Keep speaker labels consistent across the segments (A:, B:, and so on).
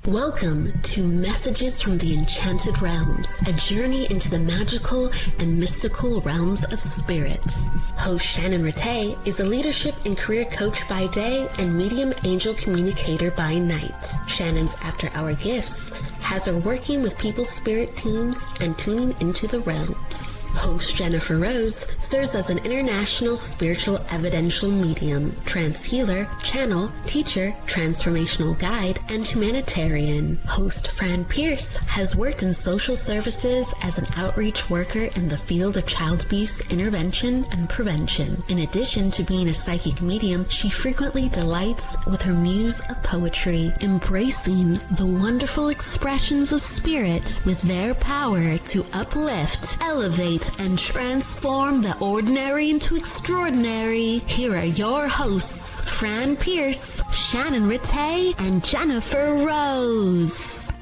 A: Welcome to Messages from the Enchanted Realms, a journey into the magical and mystical realms of spirits. Host Shannon Ratay is a leadership and career coach by day and medium angel communicator by night. Shannon's after-hour gifts has her working with people's spirit teams and tuning into the realms. Host Jennifer Rose serves as an international spiritual evidential medium, trance healer, channel, teacher, transformational guide, and humanitarian. Host Fran Pearce has worked in social services as an outreach worker in the field of child abuse intervention and prevention. In addition to being a psychic medium, she frequently delights with her muse of poetry, embracing the wonderful expressions of spirit with their power to uplift, elevate, and transform the ordinary into extraordinary. Here are your hosts, Fran Pearce, Shannon Ratay, and Jennifer Rose.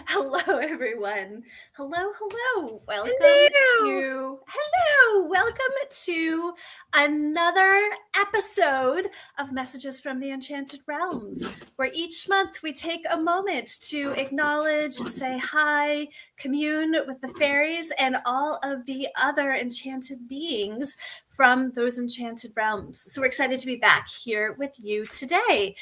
B: Hello, everyone. Hello. Welcome to another episode of Messages from the Enchanted Realms, where each month we take a moment to acknowledge, say hi, commune with the faeries and all of the other enchanted beings from those enchanted realms. So we're excited to be back here with you today.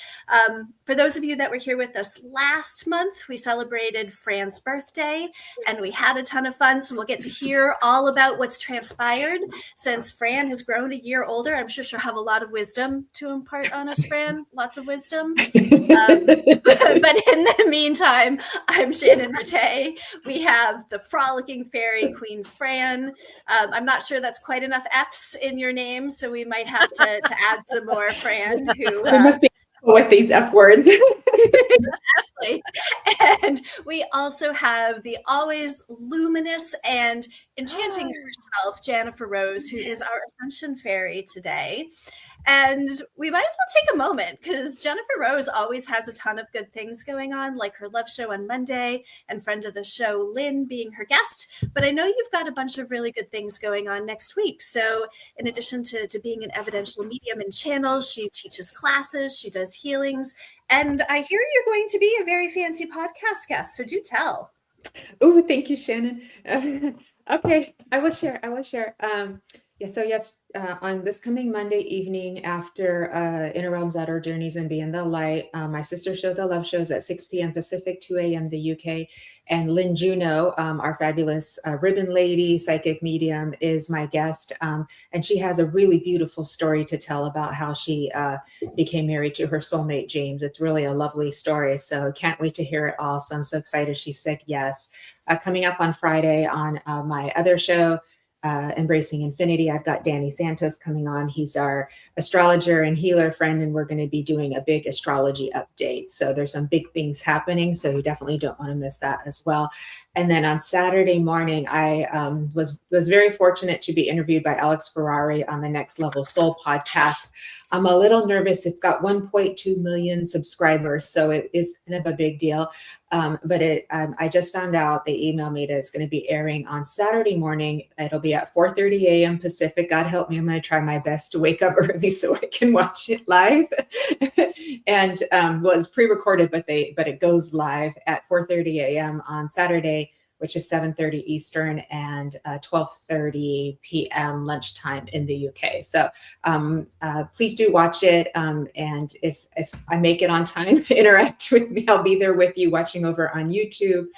B: For those of you that were here with us last month, we celebrated Fran's birthday and we had a ton of fun. So we'll get to hear all about what's transpired since Fran has grown a year older. I'm sure she'll have a lot of wisdom to impart on us, Fran. Lots of wisdom. But in the meantime, I'm Shannon Ratay. We have the frolicking fairy Queen Fran. I'm not sure that's quite enough F's in your name, so we might have to add some more, Fran.
C: There must be with these F words.
B: Exactly. And we also have the always luminous and enchanting herself, Jennifer Rose, who is our Ascension Fairy today. And we might as well take a moment because Jennifer Rose always has a ton of good things going on, like her love show on Monday and friend of the show, Lynn, being her guest. But I know you've got a bunch of really good things going on next week. So in addition to being an evidential medium and channel, she teaches classes, she does healings. And I hear you're going to be a very fancy podcast guest. So do tell.
C: Oh, thank you, Shannon. Okay, I will share. On this coming Monday evening after Inner Realms Outer Journeys and Be in the Light, my sister show, The Love Show, is at 6 p.m. Pacific, 2 a.m. the UK. And Lynn Juno, our fabulous ribbon lady, psychic medium, is my guest. And she has a really beautiful story to tell about how she became married to her soulmate, James. It's really a lovely story. So can't wait to hear it all. So I'm so excited she said yes. Coming up on Friday on my other show, Embracing Infinity, I've got Danny Santos coming on. He's our astrologer and healer friend, and we're going to be doing a big astrology update. So there's some big things happening, so you definitely don't want to miss that as well. And then on Saturday morning, I was very fortunate to be interviewed by Alex Ferrari on the Next Level Soul podcast. I'm a little nervous. It's got 1.2 million subscribers, so it is kind of a big deal. But I just found out, they emailed me that it's going to be airing on Saturday morning. It'll be at 4:30 a.m. Pacific. God help me, I'm going to try my best to wake up early so I can watch it live. And it's pre-recorded, but it goes live at 4:30 a.m. on Saturday, which is 7:30 Eastern and 12:30 p.m. lunchtime in the UK. So please do watch it. And if I make it on time, interact with me. I'll be there with you watching over on YouTube.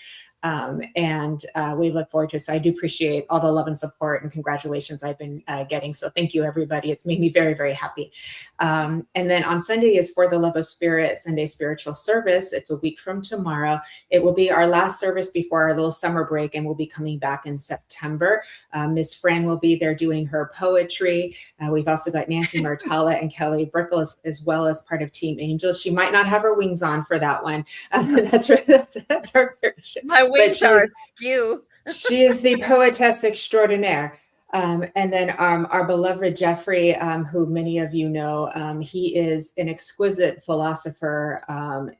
C: And we look forward to it. So I do appreciate all the love and support and congratulations I've been getting. So thank you, everybody. It's made me very, very happy. And then on Sunday is For the Love of Spirit, Sunday Spiritual Service. It's a week from tomorrow. It will be our last service before our little summer break, and we'll be coming back in September. Miss Fran will be there doing her poetry. We've also got Nancy Martella and Kelly Brickle as well as part of Team Angel. She might not have her wings on for that one. That's our version.
D: My wings are askew.
C: She is the poetess extraordinaire. And then our beloved Jeffrey, who many of you know, he is an exquisite philosopher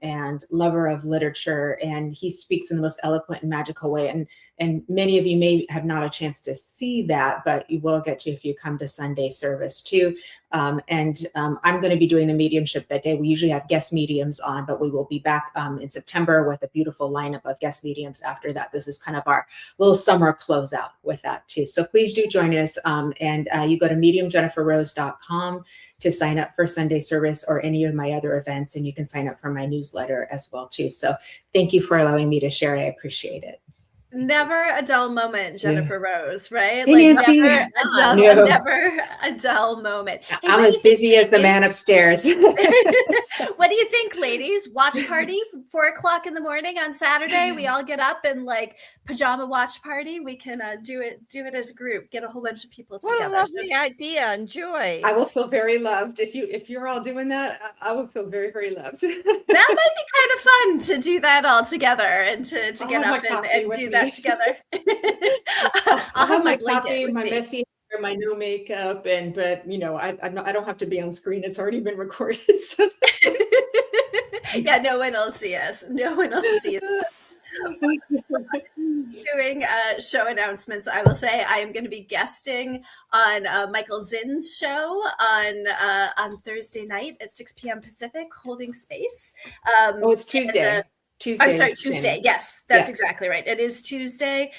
C: and lover of literature, and he speaks in the most eloquent and magical way. And many of you may have not a chance to see that, but you will get to if you come to Sunday service too. And I'm going to be doing the mediumship that day. We usually have guest mediums on, but we will be back in September with a beautiful lineup of guest mediums after that. This is kind of our little summer closeout with that too. So please do join us. And you go to mediumjenniferrose.com to sign up for Sunday service or any of my other events. And you can sign up for my newsletter as well too. So thank you for allowing me to share. I appreciate it.
B: Never a dull moment, Jennifer Rose, right?
C: Hey,
B: Like
C: Nancy.
B: never a dull moment. Hey,
C: I'm as busy as the man upstairs.
B: What do you think, ladies? Watch party, 4:00 in the morning on Saturday. We all get up and like pajama watch party. We can do it as a group. Get a whole bunch of people together.
D: What a lovely idea. Enjoy.
C: I will feel very loved if you're all doing that. I will feel very, very loved.
B: That might be kind of fun to do that all together and to get up and do that together.
C: I'll have my
B: blanket
C: coffee,
B: with
C: my
B: me.
C: messy hair, my no makeup, but you know, I don't have to be on screen. It's already been recorded. So.
B: Yeah, no one will see us. No one will see us. Doing show announcements, I will say I am going to be guesting on Michael Zinn's show on Thursday night at 6 p.m. Pacific, holding space.
C: It's Tuesday. Tuesday.
B: I'm sorry, Tuesday.
C: Shane.
B: Yes, that's exactly right. It is Tuesday.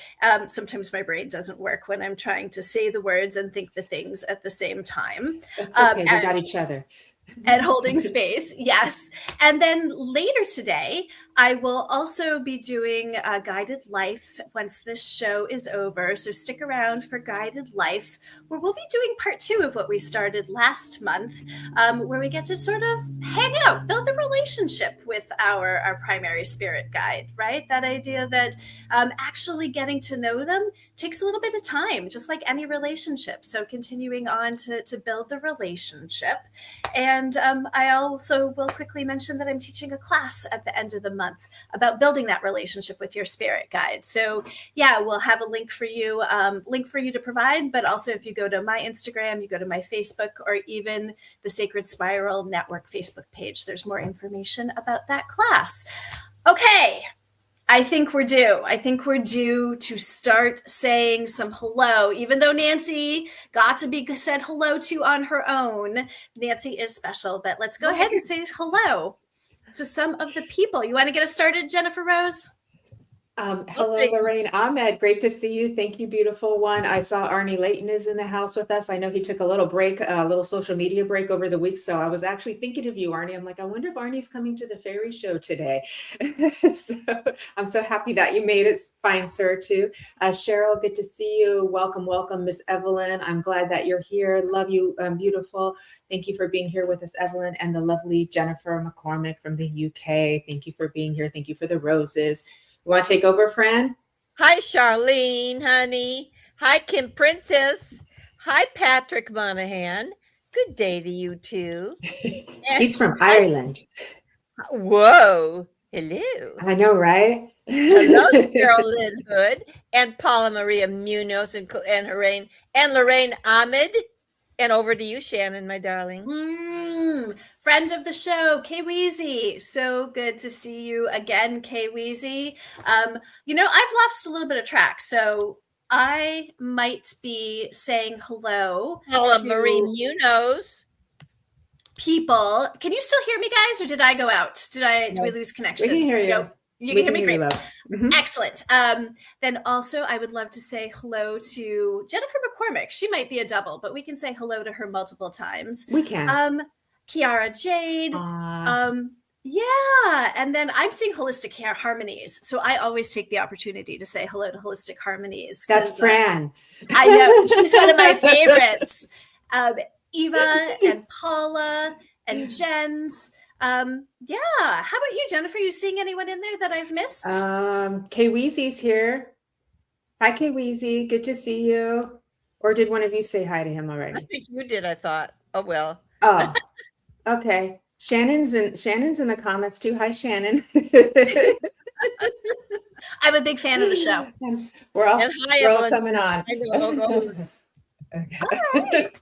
B: Sometimes my brain doesn't work when I'm trying to say the words and think the things at the same time.
C: That's okay. We got each other.
B: And holding space, yes. And then later today, I will also be doing a Guided Life once this show is over. So stick around for Guided Life, where we'll be doing part 2 of what we started last month, where we get to sort of hang out, build a relationship with our primary spirit guide, right? That idea that actually getting to know them takes a little bit of time, just like any relationship. So continuing on to build the relationship. And I also will quickly mention that I'm teaching a class at the end of the month about building that relationship with your spirit guide. So yeah, we'll have a link for you to provide, but also if you go to my Instagram, you go to my Facebook, or even the Sacred Spiral Network Facebook page, there's more information about that class. Okay. I think we're due. I think we're due to start saying some hello, even though Nancy got to be said hello to on her own. Nancy is special, but let's go ahead and say hello to some of the people. You want to get us started, Jennifer Rose?
C: Hello, Lorraine Ahmed. Great to see you. Thank you, beautiful one. I saw Arnie Layton is in the house with us. I know he took a little break, a little social media break over the week. So I was actually thinking of you, Arnie. I'm like, I wonder if Arnie's coming to the fairy show today. So I'm so happy that you made it. Fine, sir, too. Cheryl, good to see you. Welcome, welcome, Miss Evelyn. I'm glad that you're here. Love you, beautiful. Thank you for being here with us, Evelyn, and the lovely Jennifer McCormick from the UK. Thank you for being here. Thank you for the roses. You want to take over, Fran?
D: Hi, Charlene, honey. Hi, Kim Princess. Hi, Patrick Monahan. Good day to you two.
C: He's from Ireland.
D: Whoa. Hello.
C: I know, right?
D: Hello, Carolyn Hood and Paula Maria Munoz and Lorraine Ahmed. And over to you, Shannon, my darling.
B: Friend of the show, Kay Weezy. So good to see you again, Kay Weezy. I've lost a little bit of track, so I might be saying hello
D: Paula
B: to
D: Marie Munoz.
B: People. Can you still hear me, guys, or did I go out? Did we lose connection?
C: We can hear you.
B: No. You can hear me? Great.
C: Mm-hmm.
B: Excellent. Then also I would love to say hello to Jennifer McCormick. She might be a double, but we can say hello to her multiple times.
C: We can.
B: Kiara Jade. Yeah. And then I'm seeing Holistic Harmonies. So I always take the opportunity to say hello to Holistic Harmonies.
C: That's Fran.
B: I know. She's one of my favorites. Eva and Paula and Jens. How about you, Jennifer? You seeing anyone in there that I've missed?
C: Kay Weezy's here. Hi, Kay Weezy. Good to see you. Or did one of you say hi to him already?
D: I think you did, I thought. Oh, well.
C: Oh, okay. Shannon's in the comments too. Hi, Shannon.
B: I'm a big fan of the show.
C: We're all coming on.
D: I know.
C: Okay.
B: All right.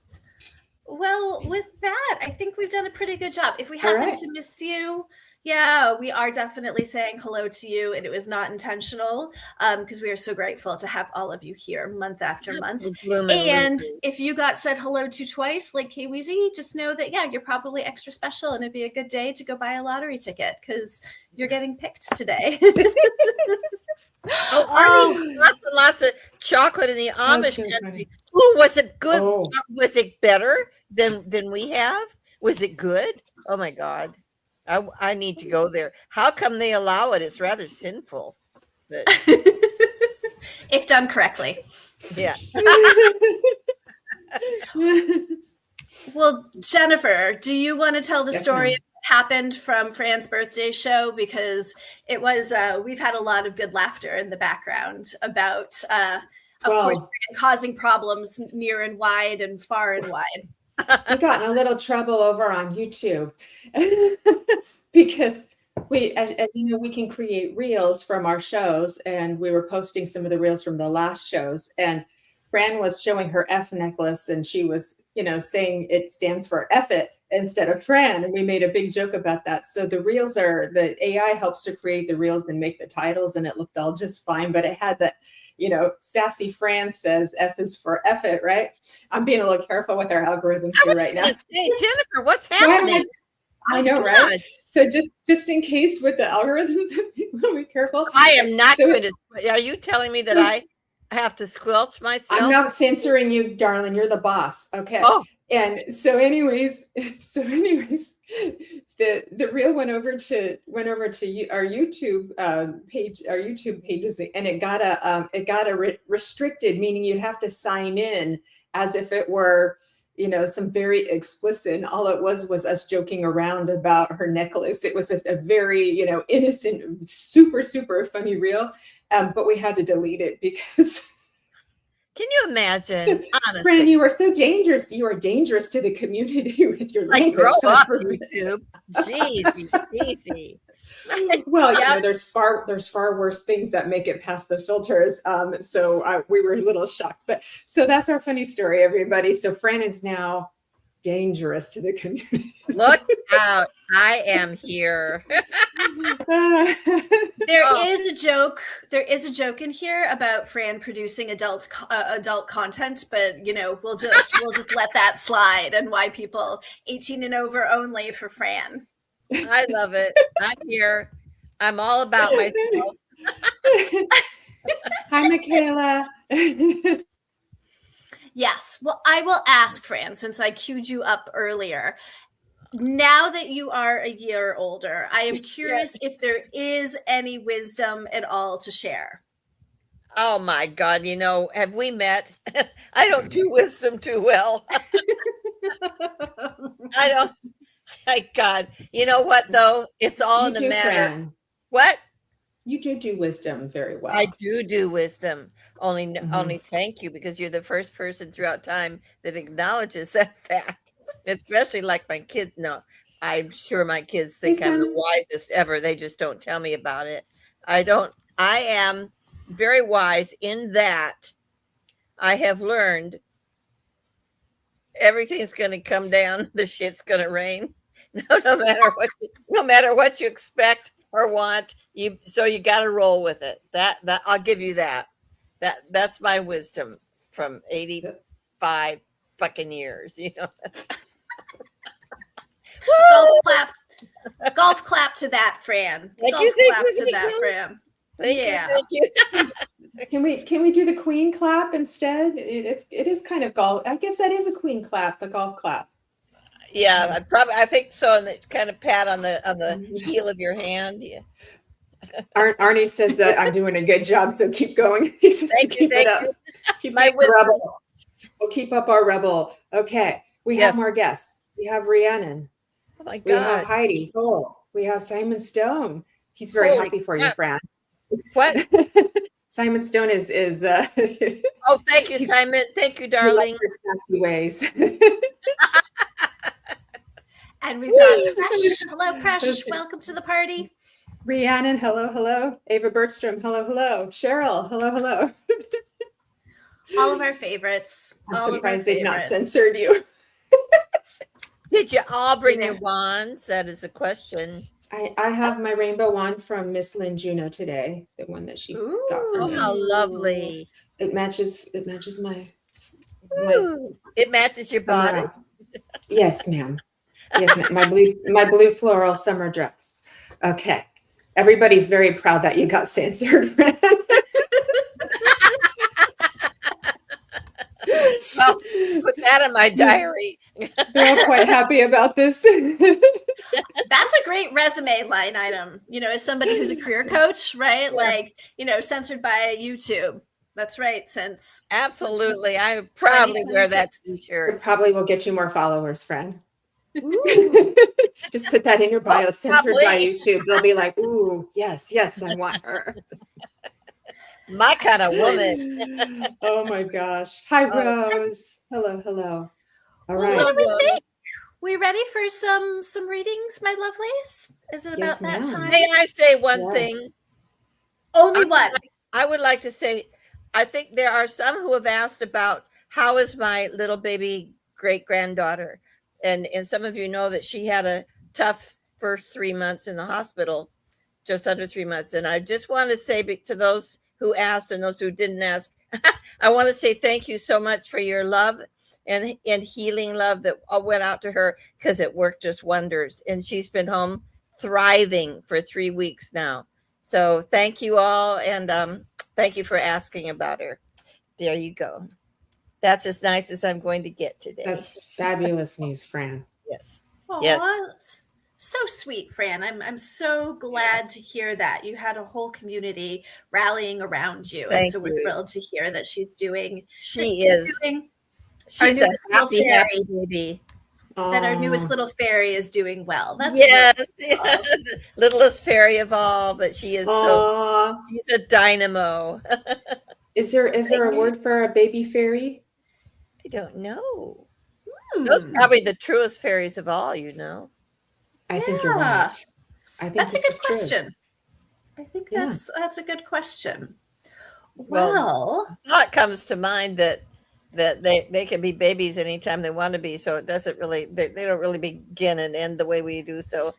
B: Well, with that, I think we've done a pretty good job. If we happen to miss you, Yeah, we are definitely saying hello to you, and it was not intentional because we are so grateful to have all of you here month after month.
D: Blooming
B: And
D: losers.
B: if you got said hello to twice, like KWZ, just know that, yeah, you're probably extra special, and it'd be a good day to go buy a lottery ticket because you're getting picked today.
D: Oh, Arnie, lots and lots of chocolate in the Amish
C: so
D: country.
C: funny.
D: Ooh, was it good?
C: Oh.
D: Was it better than we have? Was it good? Oh my God. I need to go there. How come they allow it? It's rather sinful. But
B: if done correctly.
D: yeah.
B: Well, Jennifer, do you want to tell the
C: Yes,
B: story
C: ma'am.
B: that happened from Fran's birthday show? Because it was, we've had a lot of good laughter in the background about, of course, Fran causing problems near and wide and far and wide.
C: We got in a little trouble over on YouTube because as you know, we can create reels from our shows, and we were posting some of the reels from the last shows, and Fran was showing her F necklace, and she was, saying it stands for F it instead of Fran, and we made a big joke about that. So the AI helps to create the reels and make the titles, and it looked all just fine, but it had that, sassy Fran says F is for F it, right? I'm being a little careful with our algorithms here right now.
D: Hey, Jennifer, what's happening?
C: I know, right? So just in case with the algorithms, be careful.
D: I am not going to. Are you telling me that I have to squelch myself?
C: I'm not censoring you, darling. You're the boss. Okay.
D: Oh.
C: And so anyways, the reel went over to our YouTube pages, and it got a restricted, meaning you have to sign in as if it were, some very explicit. And all it was us joking around about her necklace. It was just a very, innocent, super, super funny reel. But we had to delete it because.
D: Can you imagine? Honestly,
C: Fran, you are so dangerous. You are dangerous to the community with your language.
D: Grow up, YouTube. Jeez.
C: Well, there's far worse things that make it past the filters. So we were a little shocked. But so that's our funny story, everybody. So Fran is now dangerous to the community.
D: Look out. I am here.
B: There is a joke in here about Fran producing adult content, but we'll just let that slide, and why people 18 and over only for Fran.
D: I love it. I'm here. I'm all about myself.
C: Hi, Michaela.
B: Yes. Well, I will ask Fran, since I queued you up earlier. Now that you are a year older, I am curious if there is any wisdom at all to share.
D: Oh my God. Have we met? I don't do wisdom too well. I don't. My God. You know what, though? It's all in the matter.
C: Fran.
D: What?
C: You do wisdom very well.
D: I do wisdom. Only thank you, because you're the first person throughout time that acknowledges that fact. Especially like my kids. No, I'm sure my kids think I'm the wisest ever. They just don't tell me about it. I am very wise in that I have learned everything's going to come down. The shit's going to rain. No matter what you expect or want, you got to roll with it. That I'll give you that. That's my wisdom from 85 fucking years.
B: Golf clap to that, Fran.
D: Thank
B: Golf
D: you,
B: clap to that, Fran.
D: Thank you.
C: Can we do the queen clap instead? It is kind of golf. I guess that is a queen clap, the golf clap.
D: Yeah, I think so. And the kind of pat on the heel of your hand. Yeah.
C: Arnie says that I'm doing a good job, so keep going. He says to keep it up. Keep my rebel. We'll keep up our rebel. Okay, we have more guests. We have Rhiannon.
D: Oh my God.
C: We have Heidi Cole. We have Simon Stone. He's very happy for you, Fran.
D: What?
C: Simon Stone is
D: oh, thank you, Simon. Thank you, darling.
C: His sassy ways.
B: And we've got Presh. Hello, Presh. Welcome to the party.
C: Rhiannon, hello. Ava Bergstrom, hello. Cheryl, hello.
B: All of our favorites.
C: I'm surprised they've not censored you.
D: Did you all bring your wands? That is a question.
C: I have my rainbow wand from Miss Lynn Juno today, the one that she got for
D: Oh,
C: me.
D: how lovely.
C: It matches my
D: It matches your
C: summer
D: bodice.
C: outfit. Yes, ma'am. Yes, ma'am. My blue floral summer dress. Okay. Everybody's very proud that you got censored.
D: Well, put that in my diary.
C: They're all quite happy about this.
B: That's a great resume line item, as somebody who's a career coach, right?
D: Yeah.
B: Like, censored by YouTube. That's right. Since
D: Absolutely. I proudly wear that
B: 2026.
D: t-shirt.
C: It probably will get you more followers, friend.
B: Ooh.
C: Just put that in your bio, censored by
D: probably.
C: YouTube. They'll be like, ooh, yes, I want her.
D: My kind of woman.
C: Oh my gosh. Hi,
D: Oh.
C: Rose. Hello. All
B: Well,
C: right.
B: what do we think? We ready for some readings, my lovelies? Is it
C: Yes,
B: about that
C: ma'am.
B: time?
D: May I say one
C: Yes.
D: thing?
B: Only one.
D: I would like to say, I think there are some who have asked about how is my little baby great granddaughter, and some of you know that she had a tough first 3 months in the hospital, just under 3 months. And I just want to say to those who asked and those who didn't ask, I want to say thank you so much for your love and healing love that went out to her, because it worked just wonders. And she's been home thriving for 3 weeks now. So thank you all. And thank you for asking about her. There you go. That's as nice as I'm going to get today.
C: That's fabulous news, Fran.
D: Yes.
B: Aww,
D: Yes.
B: so sweet, Fran. I'm so glad to hear that you had a whole community rallying around you, and
D: Thank
B: so we're
D: you.
B: thrilled to hear that she's doing.
D: She is. She's a
B: newest little
D: happy
B: fairy.
D: baby.
B: That our newest
C: Aw.
B: little fairy is doing well. That's
D: Yes.
B: wonderful.
D: The littlest fairy of all, but she is
C: Aw.
D: she's a dynamo.
C: Is there a word for a baby fairy?
D: I don't know. Those are probably the truest fairies of all,
C: I think you're
B: Yeah.
C: right. I think
B: That's a
C: this
B: good
C: is true.
B: question. I think
C: Yeah.
B: that's a good question.
D: Well,
B: Well,
D: thought comes to mind that they can be babies anytime they want to be, so it doesn't really they don't really begin and end the way we do. So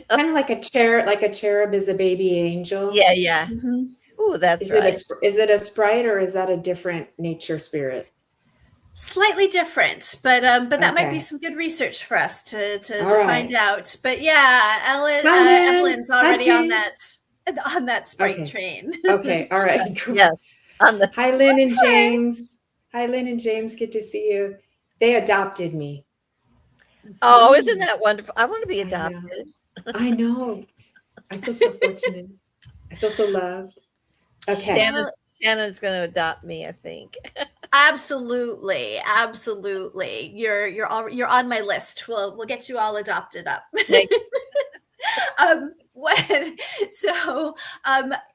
C: Kind of like a cherub is a baby angel.
D: yeah.
B: mhm.
D: Ooh, that's
C: Is
D: right.
C: it a sprite, or is that a different nature spirit?
B: Slightly different, but that might
C: Okay.
B: be some good research for us to
C: All right.
B: find out. But yeah,
C: Hi, Lynn.
B: Evelyn's
C: Hi,
B: already on
C: James.
B: that sprite
C: Okay.
B: train.
C: Okay, all right. Cool.
D: Yes. On the
C: Hi, Lynn and James. Good to see you. They adopted me.
D: Oh, isn't that wonderful? I want to be
C: I know.
D: adopted.
C: I know. I feel so fortunate. I feel so loved. Okay.
D: Shannon's going to adopt me, I think.
B: Absolutely. You're on my list. We'll get you all adopted up.
D: Thank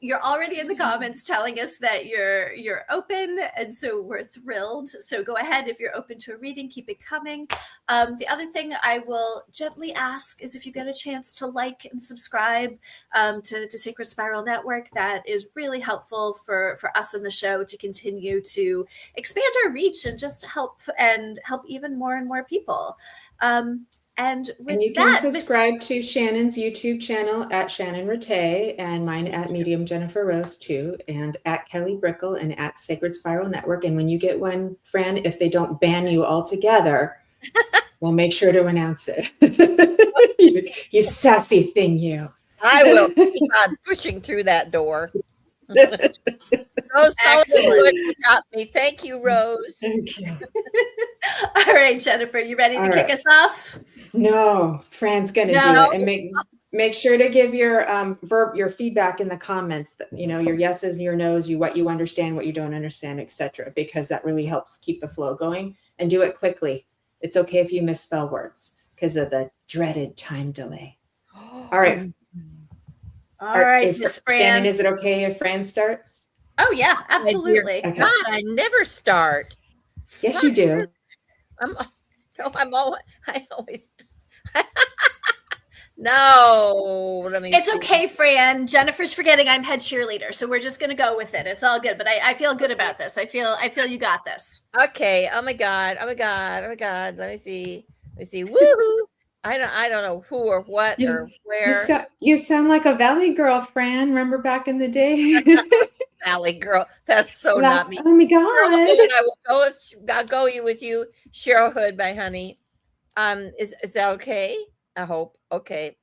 B: You're already in the comments telling us that you're open, and so we're thrilled. So go ahead, if you're open to a reading, keep it coming. The other thing I will gently ask is if you get a chance to like and subscribe to Sacred Spiral Network. That is really helpful for us in the show to continue to expand our reach and just help even more and more people. And
C: you can subscribe to Shannon's YouTube channel at Shannon Ratay, and mine at Medium Jennifer Rose too, and at Kelly Brickle and at Sacred Spiral Network. And when you get one, Fran, if they don't ban you altogether, we'll make sure to announce it. you sassy thing, you.
D: I will keep on pushing through that door. Rose Sullivan got me. Thank you, Rose.
C: Thank you.
B: All right, Jennifer, you ready to kick us off?
C: No, Fran's gonna do it, and make sure to give your your feedback in the comments. That your yeses, your nos, what you understand, what you don't understand, etc. Because that really helps keep the flow going. And do it quickly. It's okay if you misspell words because of the dreaded time delay. All right.
B: All right,
C: Miss Fran. Shannon, is it okay if Fran starts?
B: Oh yeah, absolutely.
D: Okay. God, I never start.
C: Yes, you do.
D: I always. No, let me.
B: It's okay, Fran. Jennifer's forgetting I'm head cheerleader, so we're just gonna go with it. It's all good. But I feel good about this. I feel you got this.
D: Okay. Oh my god. Let me see. Woohoo! I don't know who or what
C: You,
D: or where.
C: you sound like a Valley girl, Fran. Remember back in the day?
D: Valley girl. That's so not me.
C: Oh my
D: Cheryl
C: God.
D: Hood, I'll go with you. Cheryl Hood, my honey. Is that okay? I hope. Okay.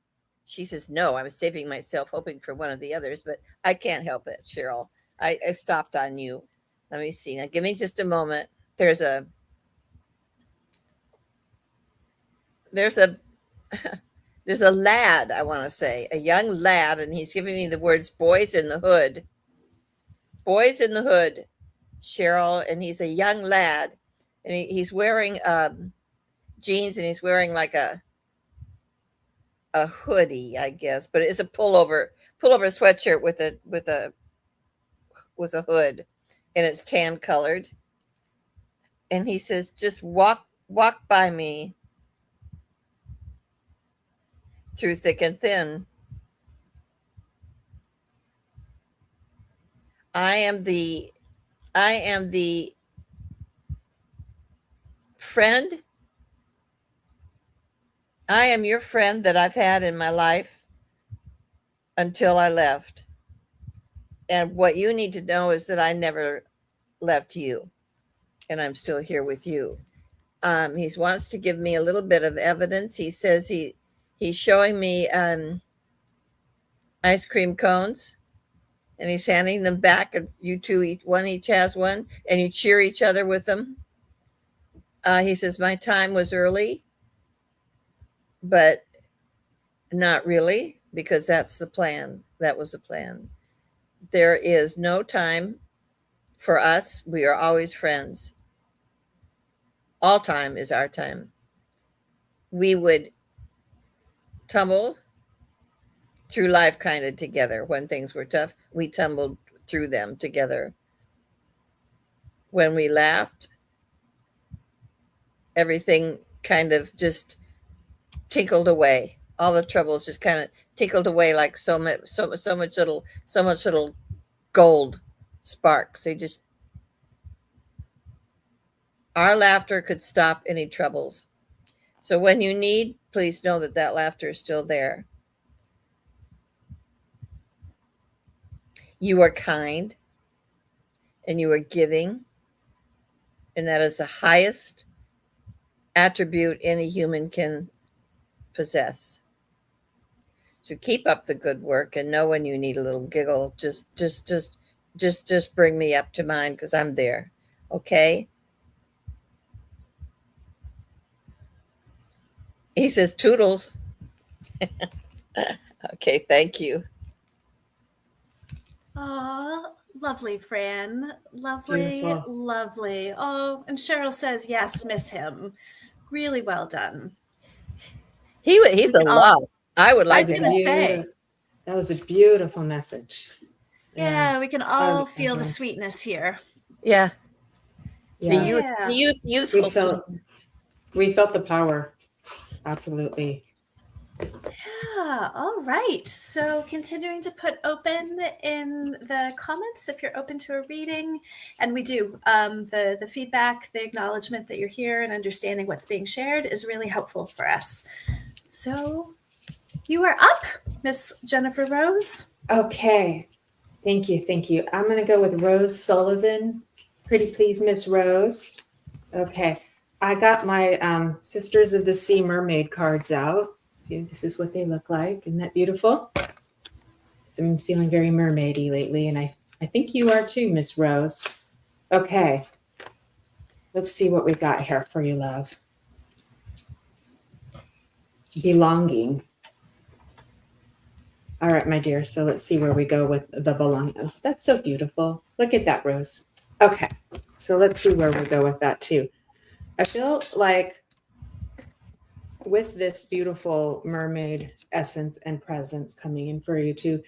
D: She says, no, I'm saving myself, hoping for one of the others, but I can't help it, Cheryl. I stopped on you. Let me see. Now give me just a moment. There's a there's a there's a lad, I want to say, a young lad, and he's giving me the words boys in the hood. Boys in the hood, Cheryl, and he's a young lad, and he's wearing jeans, and he's wearing like a hoodie, I guess, but it's a pullover sweatshirt with a hood, and it's tan colored. And he says, "Just walk by me through thick and thin. I am the friend. I am your friend that I've had in my life until I left. And what you need to know is that I never left you, and I'm still here with you." He wants to give me a little bit of evidence. He says he's showing me ice cream cones, and he's handing them back, and you two each has one, and you cheer each other with them. He says my time was early, but not really, because that's the plan. That was the plan. There is no time for us. We are always friends. All time is our time. We would tumble through life kind of together. When things were tough, we tumbled through them together. When we laughed, everything kind of just tinkled away. All the troubles just kind of tinkled away like so much little gold sparks. Our laughter could stop any troubles. So when you need, please know that laughter is still there. You are kind, and you are giving, and that is the highest attribute any human can possess. So keep up the good work, and know when you need a little giggle, just bring me up to mine, because I'm there. Okay? He says toodles. Okay, thank you.
B: Oh, lovely, Fran. Lovely,
C: Beautiful.
B: lovely. Oh, and Cheryl says, yes, miss him. Really well done.
D: He's a love. I would like
B: to say.
C: That was a beautiful message.
B: Yeah, we can all feel the sweetness here.
D: Yeah.
C: Yeah.
D: The youthful sweetness.
C: We felt the power. Absolutely.
B: Yeah. All right. So continuing to put open in the comments if you're open to a reading. And we do. The feedback, the acknowledgement that you're here and understanding what's being shared is really helpful for us. So you are up, Miss Jennifer Rose.
C: Okay. Thank you. I'm going to go with Rose Sullivan. Pretty please, Miss Rose. Okay. I got my Sisters of the Sea Mermaid cards out. See, this is what they look like. Isn't that beautiful? So I'm feeling very mermaidy lately, and I think you are too, Miss Rose. Okay. Let's see what we got here for you, love. Belonging. All right, my dear. So let's see where we go with the belonging. Oh, that's so beautiful. Look at that, Rose. Okay. So let's see where we go with that too. I feel like with this beautiful mermaid essence and presence coming in for you too,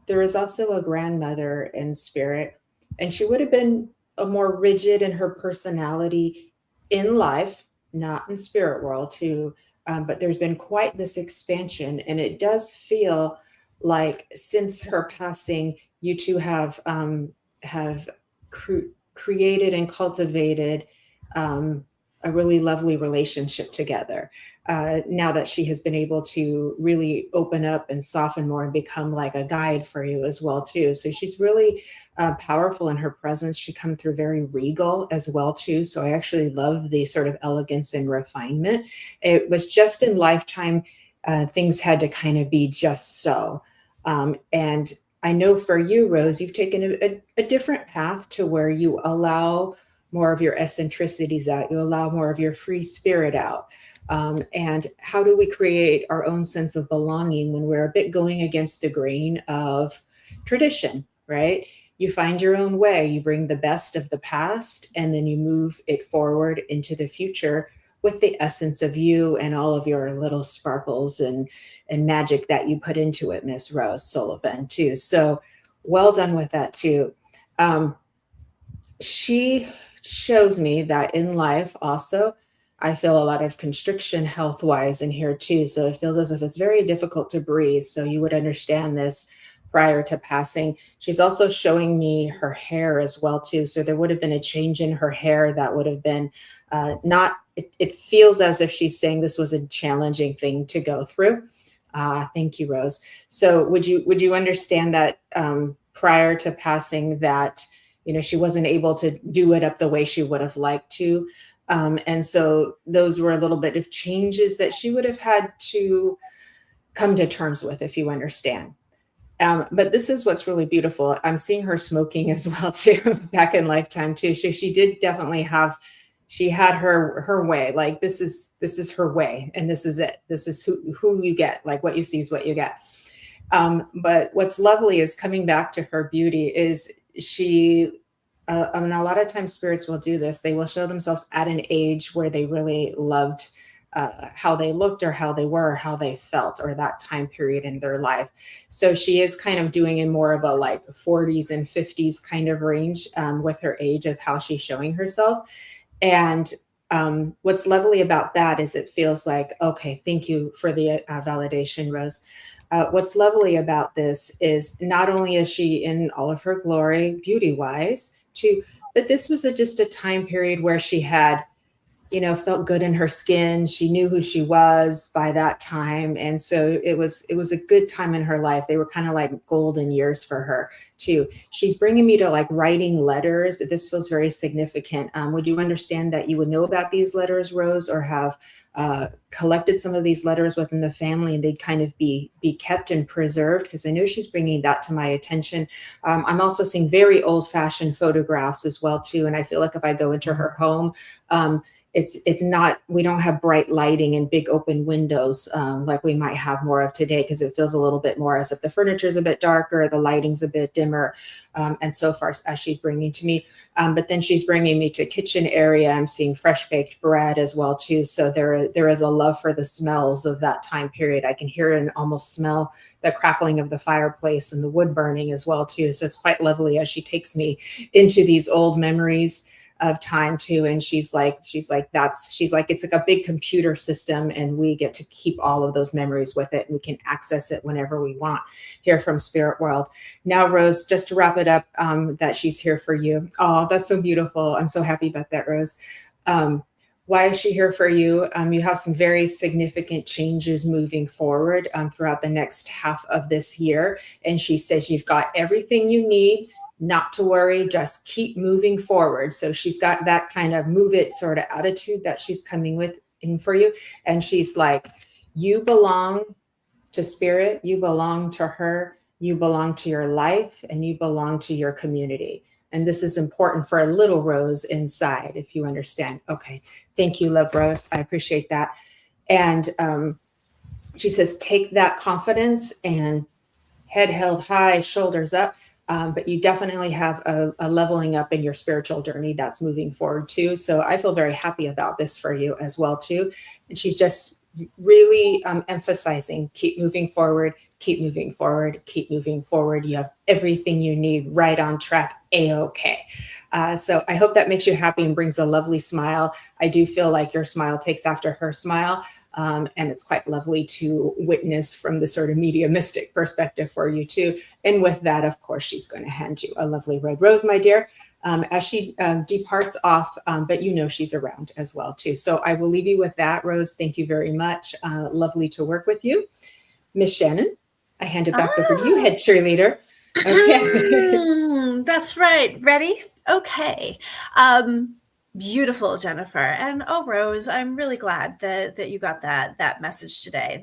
C: there is also a grandmother in spirit, and she would have been a more rigid in her personality in life, not in spirit world too. But there's been quite this expansion, and it does feel like since her passing, you two have created and cultivated a really lovely relationship together. Now that she has been able to really open up and soften more and become like a guide for you as well too. So she's really powerful in her presence. She comes through very regal as well too. So I actually love the sort of elegance and refinement. It was just in lifetime, things had to kind of be just so. And I know for you, Rose, you've taken a different path to where you allow more of your eccentricities out. You allow more of your free spirit out. And how do we create our own sense of belonging when we're a bit going against the grain of tradition, right? You find your own way, you bring the best of the past, and then you move it forward into the future with the essence of you and all of your little sparkles and magic that you put into it, Miss Rose Sullivan, too. So well done with that, too. She shows me that in life also, I feel a lot of constriction health-wise in here too. So it feels as if it's very difficult to breathe. So you would understand this prior to passing. She's also showing me her hair as well too. So there would have been a change in her hair that would have been it feels as if she's saying this was a challenging thing to go through. Thank you, Rose. So would you understand that prior to passing that, she wasn't able to do it up the way she would have liked to. And so those were a little bit of changes that she would have had to come to terms with, if you understand. But this is what's really beautiful. I'm seeing her smoking as well too, back in lifetime too. She did definitely she had her way. Like this is her way, and this is it. This is who you get. Like what you see is what you get. But what's lovely is coming back to her beauty is she. A lot of times spirits will do this. They will show themselves at an age where they really loved how they looked or how they were, or how they felt, or that time period in their life. So she is kind of doing in more of a like 40s and 50s kind of range with her age of how she's showing herself. And what's lovely about that is it feels like, okay, thank you for the validation, Rose. What's lovely about this is not only is she in all of her glory, beauty-wise, but this was just a time period where she had, felt good in her skin. She knew who she was by that time. And so it was a good time in her life. They were kind of like golden years for her too. She's bringing me to like writing letters. This feels very significant. Would you understand that you would know about these letters, Rose, or have collected some of these letters within the family and they'd kind of be kept and preserved? Because I know she's bringing that to my attention. I'm also seeing very old-fashioned photographs as well too. And I feel like if I go into her home, it's not, we don't have bright lighting and big open windows like we might have more of today, because it feels a little bit more as if the furniture is a bit darker, the lighting's a bit dimmer, and so far as she's bringing to me. But then she's bringing me to kitchen area. I'm seeing fresh baked bread as well too. So there is a love for the smells of that time period. I can hear and almost smell the crackling of the fireplace and the wood burning as well too. So it's quite lovely as she takes me into these old memories of time too. And she's like, it's like a big computer system, and we get to keep all of those memories with it. And we can access it whenever we want here from Spirit World. Now, Rose, just to wrap it up, that she's here for you. Oh, that's so beautiful. I'm so happy about that, Rose. Why is she here for you? You have some very significant changes moving forward throughout the next half of this year. And she says you've got everything you need. Not to worry, just keep moving forward. So she's got that kind of move it sort of attitude that she's coming with in for you. And she's like, you belong to Spirit, you belong to her, you belong to your life, and you belong to your community. And this is important for a little Rose inside, if you understand. Okay, thank you, love Rose. I appreciate that. And she says, take that confidence and head held high, shoulders up. But you definitely have a leveling up in your spiritual journey that's moving forward too. So I feel very happy about this for you as well too. And she's just really emphasizing, keep moving forward, keep moving forward, keep moving forward. You have everything you need, right on track, A-okay. So I hope that makes you happy and brings a lovely smile. I do feel like your smile takes after her smile. And it's quite lovely to witness from the sort of mediumistic perspective for you too. And with that, of course, she's going to hand you a lovely red rose, my dear. as she departs off, but you know she's around as well too. So I will leave you with that. Rose, thank you very much. Lovely to work with you. Miss Shannon, I hand it back over to you, head cheerleader. Okay.
B: That's right. Ready? Okay. Beautiful, Jennifer. And oh, Rose, I'm really glad that you got that message today.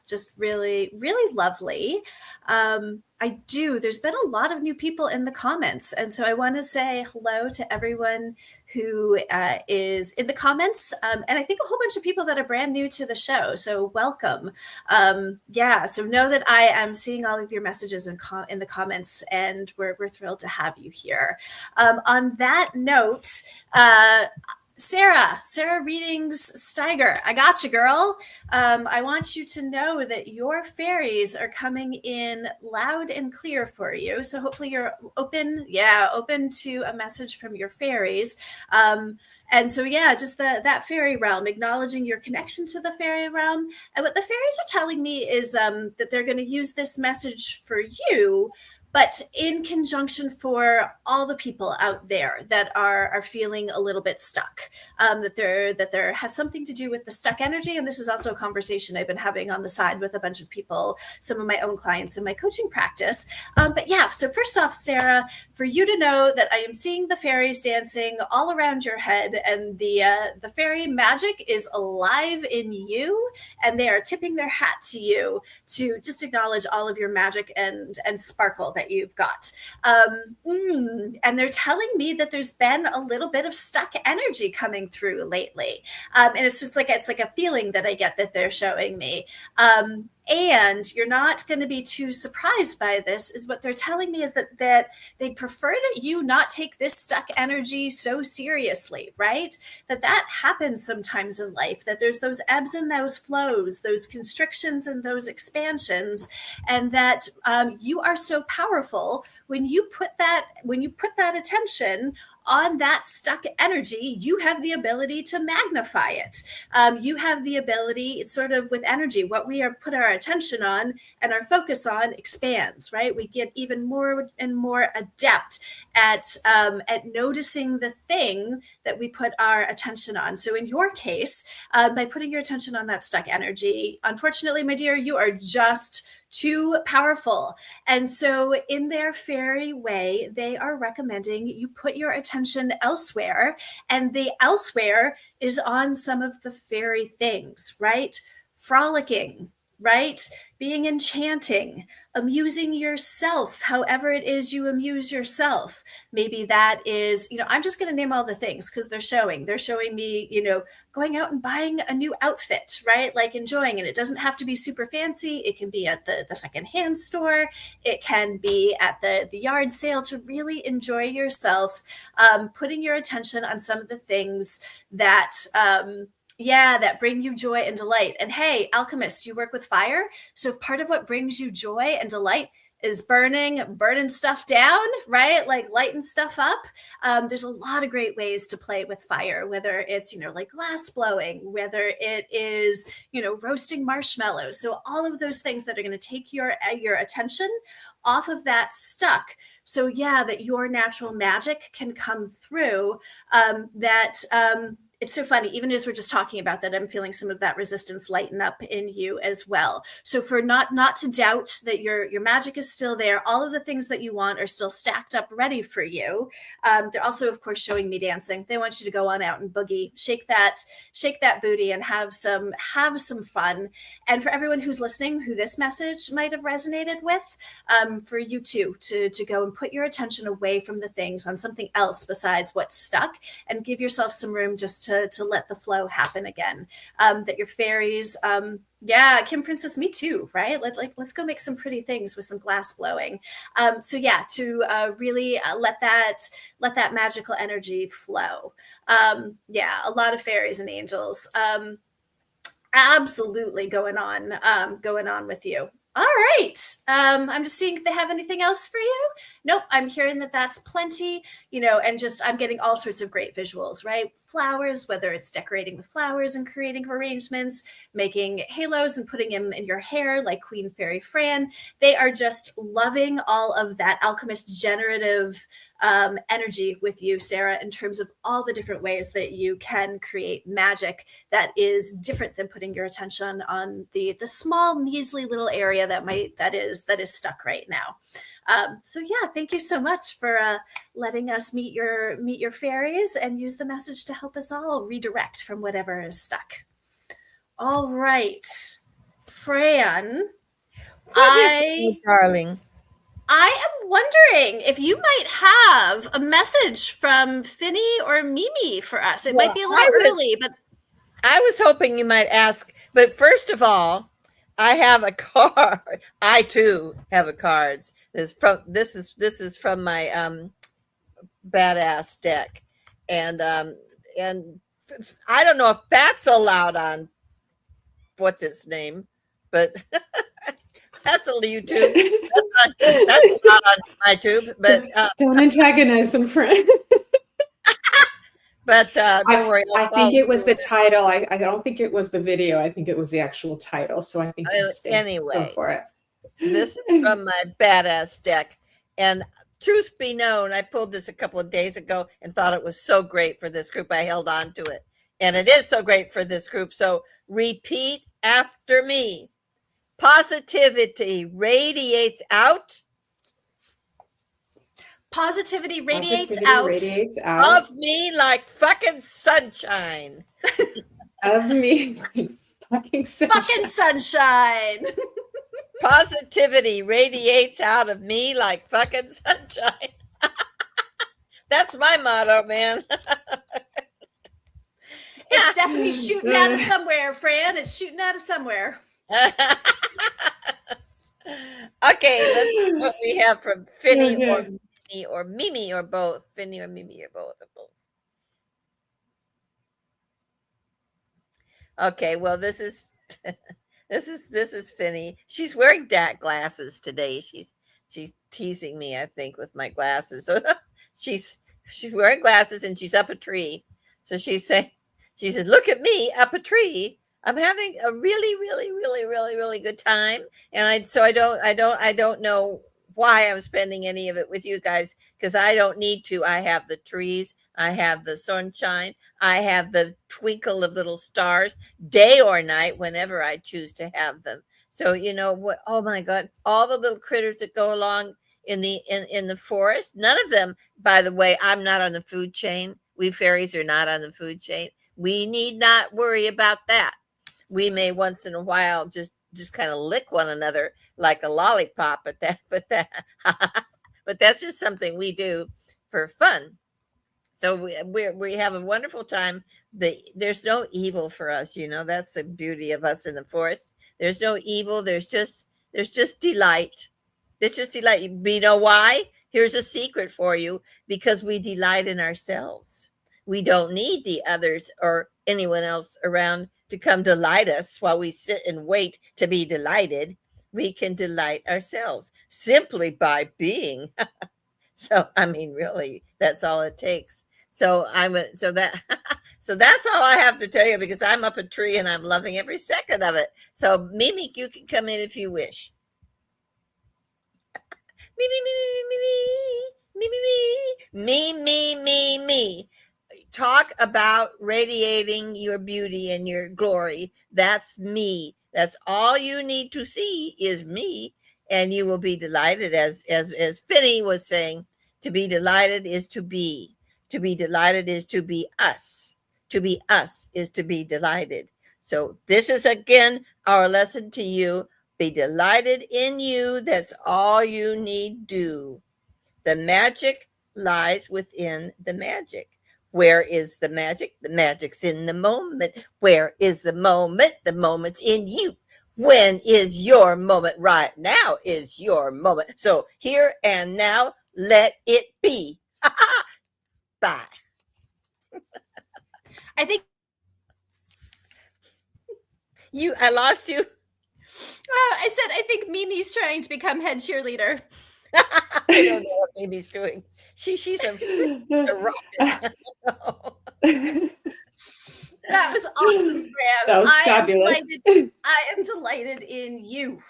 B: Just really, really lovely. There's been a lot of new people in the comments. And so I want to say hello to everyone who is in the comments. And I think a whole bunch of people that are brand new to the show. So welcome. So know that I am seeing all of your messages in the comments, and we're thrilled to have you here. On that note, Sarah Readings Steiger, I got you, girl. I want you to know that your fairies are coming in loud and clear for you. So hopefully you're open to a message from your fairies. And so, just that fairy realm, acknowledging your connection to the fairy realm. And what the fairies are telling me is that they're going to use this message for you, but in conjunction for all the people out there that are feeling a little bit stuck, that there has something to do with the stuck energy. And this is also a conversation I've been having on the side with a bunch of people, some of my own clients in my coaching practice. So first off, Sarah, for you to know that I am seeing the fairies dancing all around your head, and the fairy magic is alive in you, and they are tipping their hat to you to just acknowledge all of your magic and sparkle that you've got. And they're telling me that there's been a little bit of stuck energy coming through lately. And it's like a feeling that I get that they're showing me. And you're not going to be too surprised by this, is what they're telling me is that they prefer that you not take this stuck energy so seriously, right? That happens sometimes in life, that there's those ebbs and those flows, those constrictions and those expansions, and that you are so powerful when you put that attention on that stuck energy. You have the ability to magnify it. You have the ability, it's sort of with energy, what we put our attention on and our focus on expands, right? We get even more and more adept at noticing the thing that we put our attention on. So in your case, by putting your attention on that stuck energy, unfortunately, my dear, you are just too powerful. And so in their fairy way, they are recommending you put your attention elsewhere. And the elsewhere is on some of the fairy things, right? Frolicking, right? Being enchanting, amusing yourself, however it is you amuse yourself. Maybe that is, I'm just going to name all the things because they're showing me, going out and buying a new outfit, right? Like enjoying it. It doesn't have to be super fancy. It can be at the secondhand store. It can be at the yard sale, to really enjoy yourself, putting your attention on some of the things that, that bring you joy and delight. And hey, alchemist, you work with fire. So if part of what brings you joy and delight is burning stuff down, right? Like lighting stuff up. There's a lot of great ways to play with fire, whether it's, like glass blowing, whether it is, roasting marshmallows. So all of those things that are going to take your attention off of that stuck. So that your natural magic can come through, it's so funny, even as we're just talking about that, I'm feeling some of that resistance lighten up in you as well. So for not to doubt that your magic is still there, all of the things that you want are still stacked up ready for you. They're also, of course, showing me dancing. They want you to go on out and boogie, shake that booty and have some fun. And for everyone who's listening, who this message might have resonated with, for you too, to go and put your attention away from the things on something else besides what's stuck, and give yourself some room just to let the flow happen again. That your fairies, Kim Princess, me too, right? Let's go make some pretty things with some glass blowing. To really let that magical energy flow. A lot of fairies and angels, absolutely going on with you. All right. I'm just seeing if they have anything else for you. Nope. I'm hearing that that's plenty, and just, I'm getting all sorts of great visuals, right? Flowers, whether it's decorating with flowers and creating arrangements, making halos and putting them in your hair like Queen Fairy Fran. They are just loving all of that alchemist generative energy with you, Sarah, in terms of all the different ways that you can create magic that is different than putting your attention on the small, measly little area that is stuck right now. So yeah, thank you so much for letting us meet your fairies and use the message to help us all redirect from whatever is stuck. All right, Fran,
D: darling.
B: I am wondering if you might have a message from Finny or Mimi for us. It might be a little early, but
D: I was hoping you might ask. But first of all, I have a card. I too have a cards. This is from my badass deck, and I don't know if that's allowed on what's its name, but that's on YouTube. That's not on YouTube, but
C: don't antagonize them, friend.
D: But don't worry.
C: I think it was the title. I don't think it was the video. I think it was the actual title. So I think
D: anyway,
C: go for it.
D: This is from my badass deck, and truth be known, I pulled this a couple of days ago and thought it was so great for this group. I held on to it, and it is so great for this group. So repeat after me. Positivity radiates out.
B: Positivity radiates out
D: of me like fucking sunshine.
C: Of me like fucking sunshine.
B: Fucking sunshine.
D: Positivity radiates out of me like fucking sunshine. That's my motto, man.
B: It's definitely shooting out of somewhere, Fran. It's shooting out of somewhere.
D: Okay, let's see what we have from Finny or Mimi or both. Finny or Mimi or both. Okay, well, this is Finny. She's wearing dark glasses today. She's teasing me, I think, with my glasses. So she's wearing glasses and she's up a tree. So she says, "Look at me up a tree. I'm having a really, really, really, really, really good time." And I don't know why I'm spending any of it with you guys, because I don't need to. I have the trees, I have the sunshine, I have the twinkle of little stars, day or night, whenever I choose to have them. So you know what? Oh my God! All the little critters that go along in the forest. None of them, by the way. I'm not on the food chain. We fairies are not on the food chain. We need not worry about that. We may once in a while just kind of lick one another like a lollipop, but that's just something we do for fun. So we have a wonderful time. There's no evil for us, you know. That's the beauty of us in the forest. There's no evil. There's just delight. It's just delight. You know why? Here's a secret for you: because we delight in ourselves. We don't need the others or anyone else around to come delight us while we sit and wait to be delighted. We can delight ourselves simply by being. So, I mean, really, that's all it takes. So so that's all I have to tell you, because I'm up a tree and I'm loving every second of it. So Mimi, you can come in if you wish. Me. Talk about radiating your beauty and your glory. That's me. That's all you need to see is me, and you will be delighted. As Finny was saying, to be delighted is to be. To be delighted is to be us. To be us is to be delighted. So this is again our lesson to you. Be delighted in you. That's all you need do. The magic lies within the magic. Where is the magic? The magic's in the moment. Where is the moment? The moment's in you. When is your moment? Right now is your moment. So here and now, let it be. Bye.
B: I think
D: I lost you.
B: I said I think Mimi's trying to become head cheerleader.
D: I don't know what Mimi's doing. She's a rocket.
B: That was awesome, Fran.
C: That was fabulous.
B: I am delighted in you.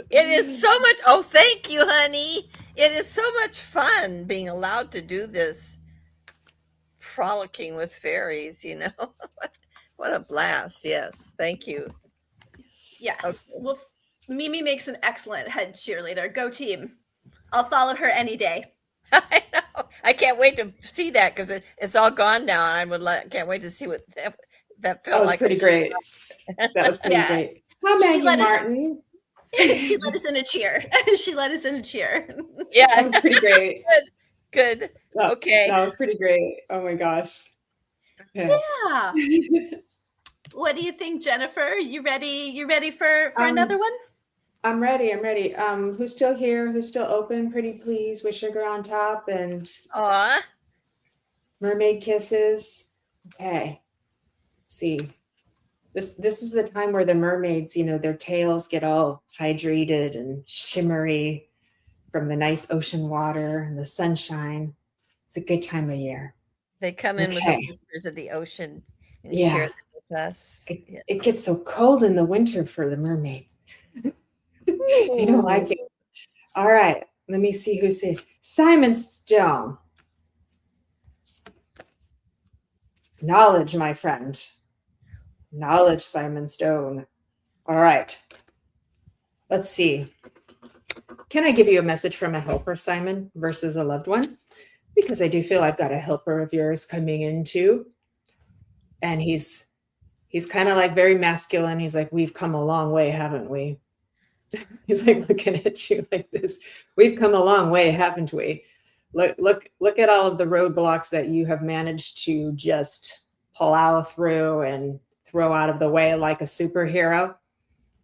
D: It is so much. Oh, thank you, honey. It is so much fun being allowed to do this frolicking with fairies, you know. What a blast. Yes. Thank you.
B: Yes.
D: Okay.
B: Well, Mimi makes an excellent head cheerleader. Go team. I'll follow her any day.
D: I know. I can't wait to see that because it's all gone now, and can't wait to see what that
C: That
D: felt
C: was
D: like.
C: pretty great. That was pretty
B: Yeah.
C: great. Hi,
B: She
C: Maggie
B: let us
C: Martin.
B: she let us in a cheer. She let us in a cheer.
D: Yeah.
C: That was pretty great.
D: Good. Okay.
C: That was pretty great. Oh my gosh. Okay.
B: Yeah. What do you think, Jennifer? You ready for another one?
C: I'm ready. I'm ready. Who's still here? Who's still open? Pretty please with sugar on top and
D: Aw.
C: mermaid kisses. Okay. Let's see. This is the time where the mermaids, their tails get all hydrated and shimmery from the nice ocean water and the sunshine. It's a good time of year.
D: They come in with the whispers of the ocean and share them with us.
C: It gets so cold in the winter for the mermaids. They don't like it. All right. Let me see who's here. Simon Stone. Knowledge, my friend. Knowledge, Simon Stone. All right. Let's see. Can I give you a message from a helper, Simon, versus a loved one? Because I do feel I've got a helper of yours coming in too. And he's kind of like very masculine. He's like, we've come a long way, haven't we? He's like looking at you like this. We've come a long way, haven't we? Look at all of the roadblocks that you have managed to just plow through and throw out of the way like a superhero.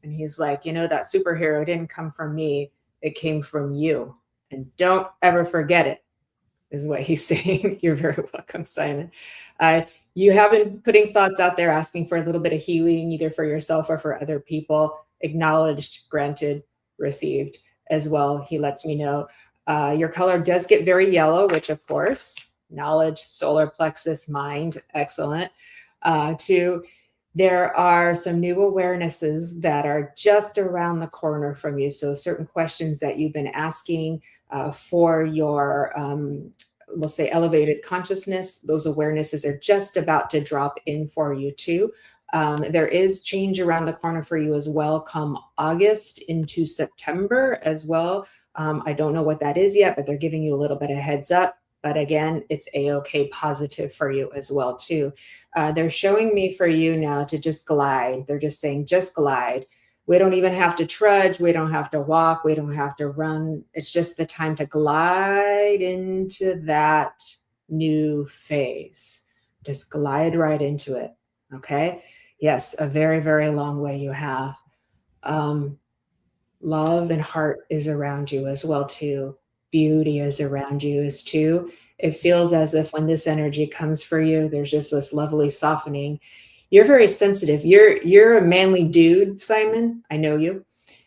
C: And he's like, that superhero didn't come from me. It came from you. And don't ever forget it, is what he's saying. You're very welcome, Simon. You have been putting thoughts out there, asking for a little bit of healing, either for yourself or for other people. Acknowledged, granted, received as well. He lets me know. Your color does get very yellow, which of course, knowledge, solar plexus, mind, excellent. Two, there are some new awarenesses that are just around the corner from you. So certain questions that you've been asking for your, we'll say, elevated consciousness, those awarenesses are just about to drop in for you too. There is change around the corner for you as well, come August into September as well. I don't know what that is yet, but they're giving you a little bit of heads up. But again, it's A-OK positive for you as well too. They're showing me for you now to just glide. They're just saying, just glide. We don't even have to trudge. We don't have to walk. We don't have to run. It's just the time to glide into that new phase. Just glide right into it. Okay. Yes, a very, very long way you have. Love and heart is around you as well too. Beauty is around you as too. It feels as if when this energy comes for you, there's just this lovely softening. You're very sensitive. You're a manly dude, Simon. I know you.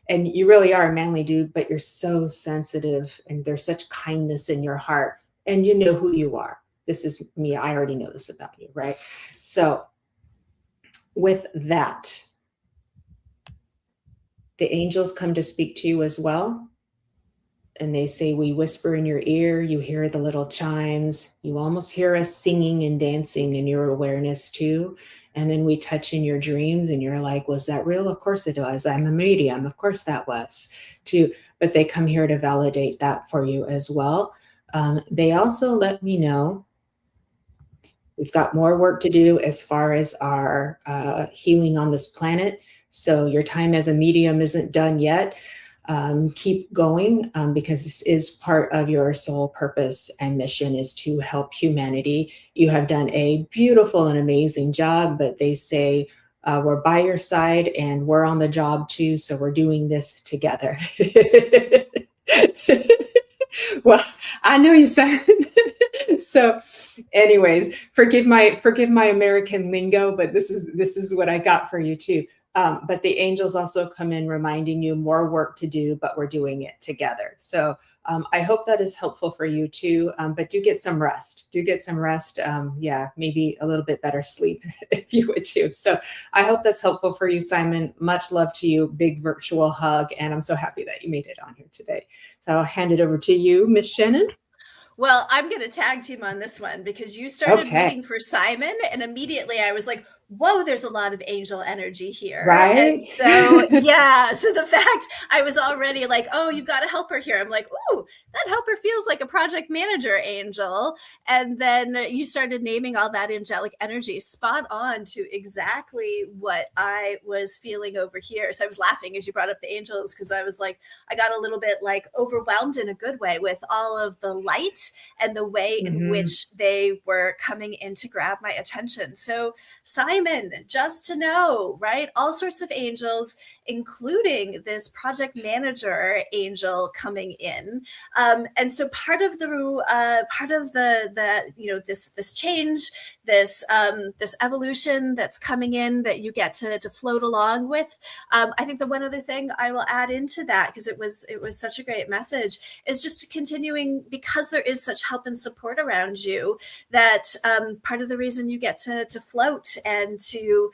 C: And you really are a manly dude, but you're so sensitive and there's such kindness in your heart. And you know who you are. This is me. I already know this about you, right? So with that, the angels come to speak to you as well. And they say, we whisper in your ear, you hear the little chimes, you almost hear us singing and dancing in your awareness too. And then we touch in your dreams and you're like, was that real? Of course it was. I'm a medium. Of course that was too. But they come here to validate that for you as well. They also let me know we've got more work to do as far as our healing on this planet. So your time as a medium isn't done yet. Keep going because this is part of your soul purpose and mission is to help humanity. You have done a beautiful and amazing job, but they say we're by your side and we're on the job too. So we're doing this together. Well, I know you sound so. Anyways, forgive my American lingo, but this is what I got for you too. But the angels also come in reminding you more work to do, but we're doing it together. So I hope that is helpful for you too. But do get some rest. Do get some rest. Yeah, maybe a little bit better sleep if you would too. So I hope that's helpful for you, Simon. Much love to you. Big virtual hug. And I'm so happy that you made it on here today. So I'll hand it over to you, Miss Shannon.
B: Well, I'm going to tag team on this one because you started reading for Simon, and immediately I was like, whoa, there's a lot of angel energy here.
C: Right.
B: And so, yeah. So the fact I was already like, oh, you've got a helper here. I'm like, ooh, that helper feels like a project manager angel. And then you started naming all that angelic energy, spot on to exactly what I was feeling over here. So I was laughing as you brought up the angels because I was like, I got a little bit like overwhelmed in a good way with all of the light and the way in which they were coming in to grab my attention. So Simon, just to know, right? All sorts of angels, including this project manager angel coming in. And so part of the this change, this evolution that's coming in that you get to float along with. I think the one other thing I will add into that, because it was such a great message, is just continuing, because there is such help and support around you, that part of the reason you get to float and to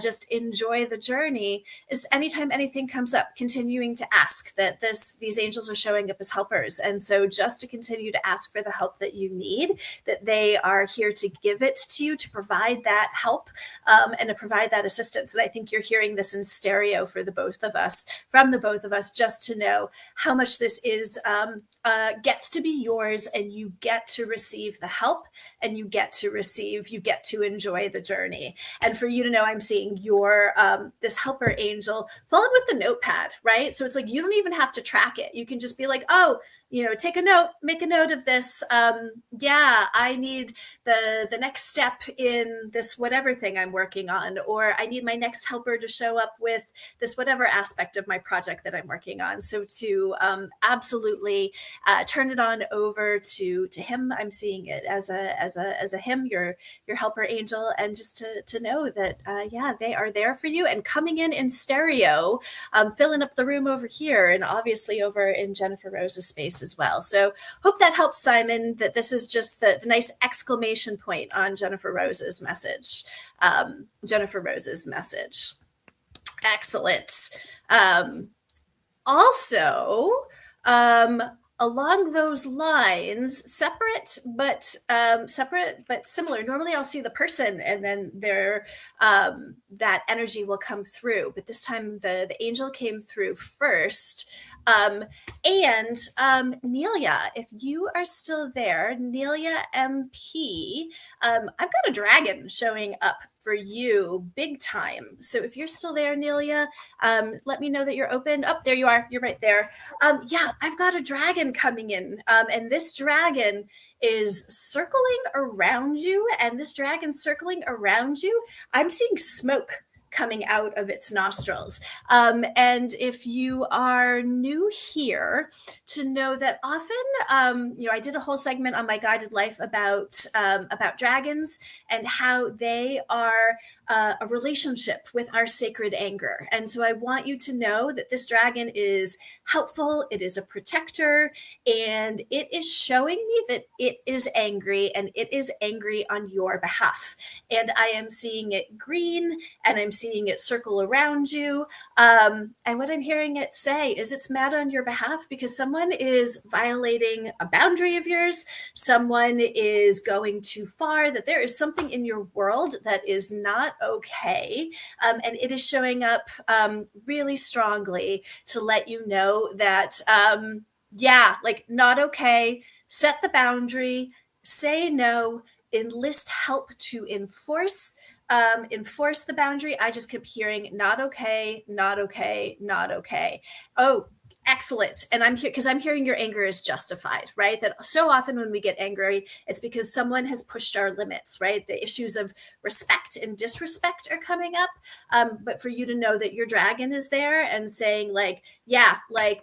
B: just enjoy the journey is anytime anything comes up, continuing to ask that these angels are showing up as helpers. And so just to continue to ask for the help that you need, that they are here to give it to you, to provide that help and to provide that assistance. And I think you're hearing this in stereo from the both of us, just to know how much this is gets to be yours, and you get to receive the help, and you get to enjoy the journey. And for you to know, I'm seeing your this helper angel followed with the notepad, right? So it's like you don't even have to track it. You can just be like, oh, take a note, make a note of this. I need the next step in this whatever thing I'm working on, or I need my next helper to show up with this whatever aspect of my project that I'm working on. So to absolutely turn it on over to him. I'm seeing it as a him, your helper angel, and just to know that they are there for you and coming in stereo, filling up the room over here, and obviously over in Jennifer Rose's space as well. So hope that helps, Simon, that this is just the nice exclamation point on Jennifer Rose's message. Excellent. Also, along those lines, separate but similar. Normally I'll see the person and then that energy will come through, but this time the angel came through first. Nelia, if you are still there, Nelia MP, I've got a dragon showing up for you big time. So if you're still there, Nelia, let me know that you're open. Oh, there you are. You're right there. I've got a dragon coming in. And this dragon is circling around you. And this dragon circling around you, I'm seeing smoke coming out of its nostrils. And if you are new here, to know that often, I did a whole segment on my guided life about dragons and how they are a relationship with our sacred anger. And so I want you to know that this dragon is helpful. It is a protector, and it is showing me that it is angry, and it is angry on your behalf. And I am seeing it green, and I'm seeing it circle around you. And what I'm hearing it say is it's mad on your behalf because someone is violating a boundary of yours. Someone is going too far, that there is something in your world that is not okay. And it is showing up really strongly to let you know that, not okay. Set the boundary, say no, enlist help to enforce the boundary. I just kept hearing not okay, not okay, not okay. Oh, excellent. And I'm here because I'm hearing your anger is justified, right? That so often when we get angry, it's because someone has pushed our limits, right? The issues of respect and disrespect are coming up. But for you to know that your dragon is there and saying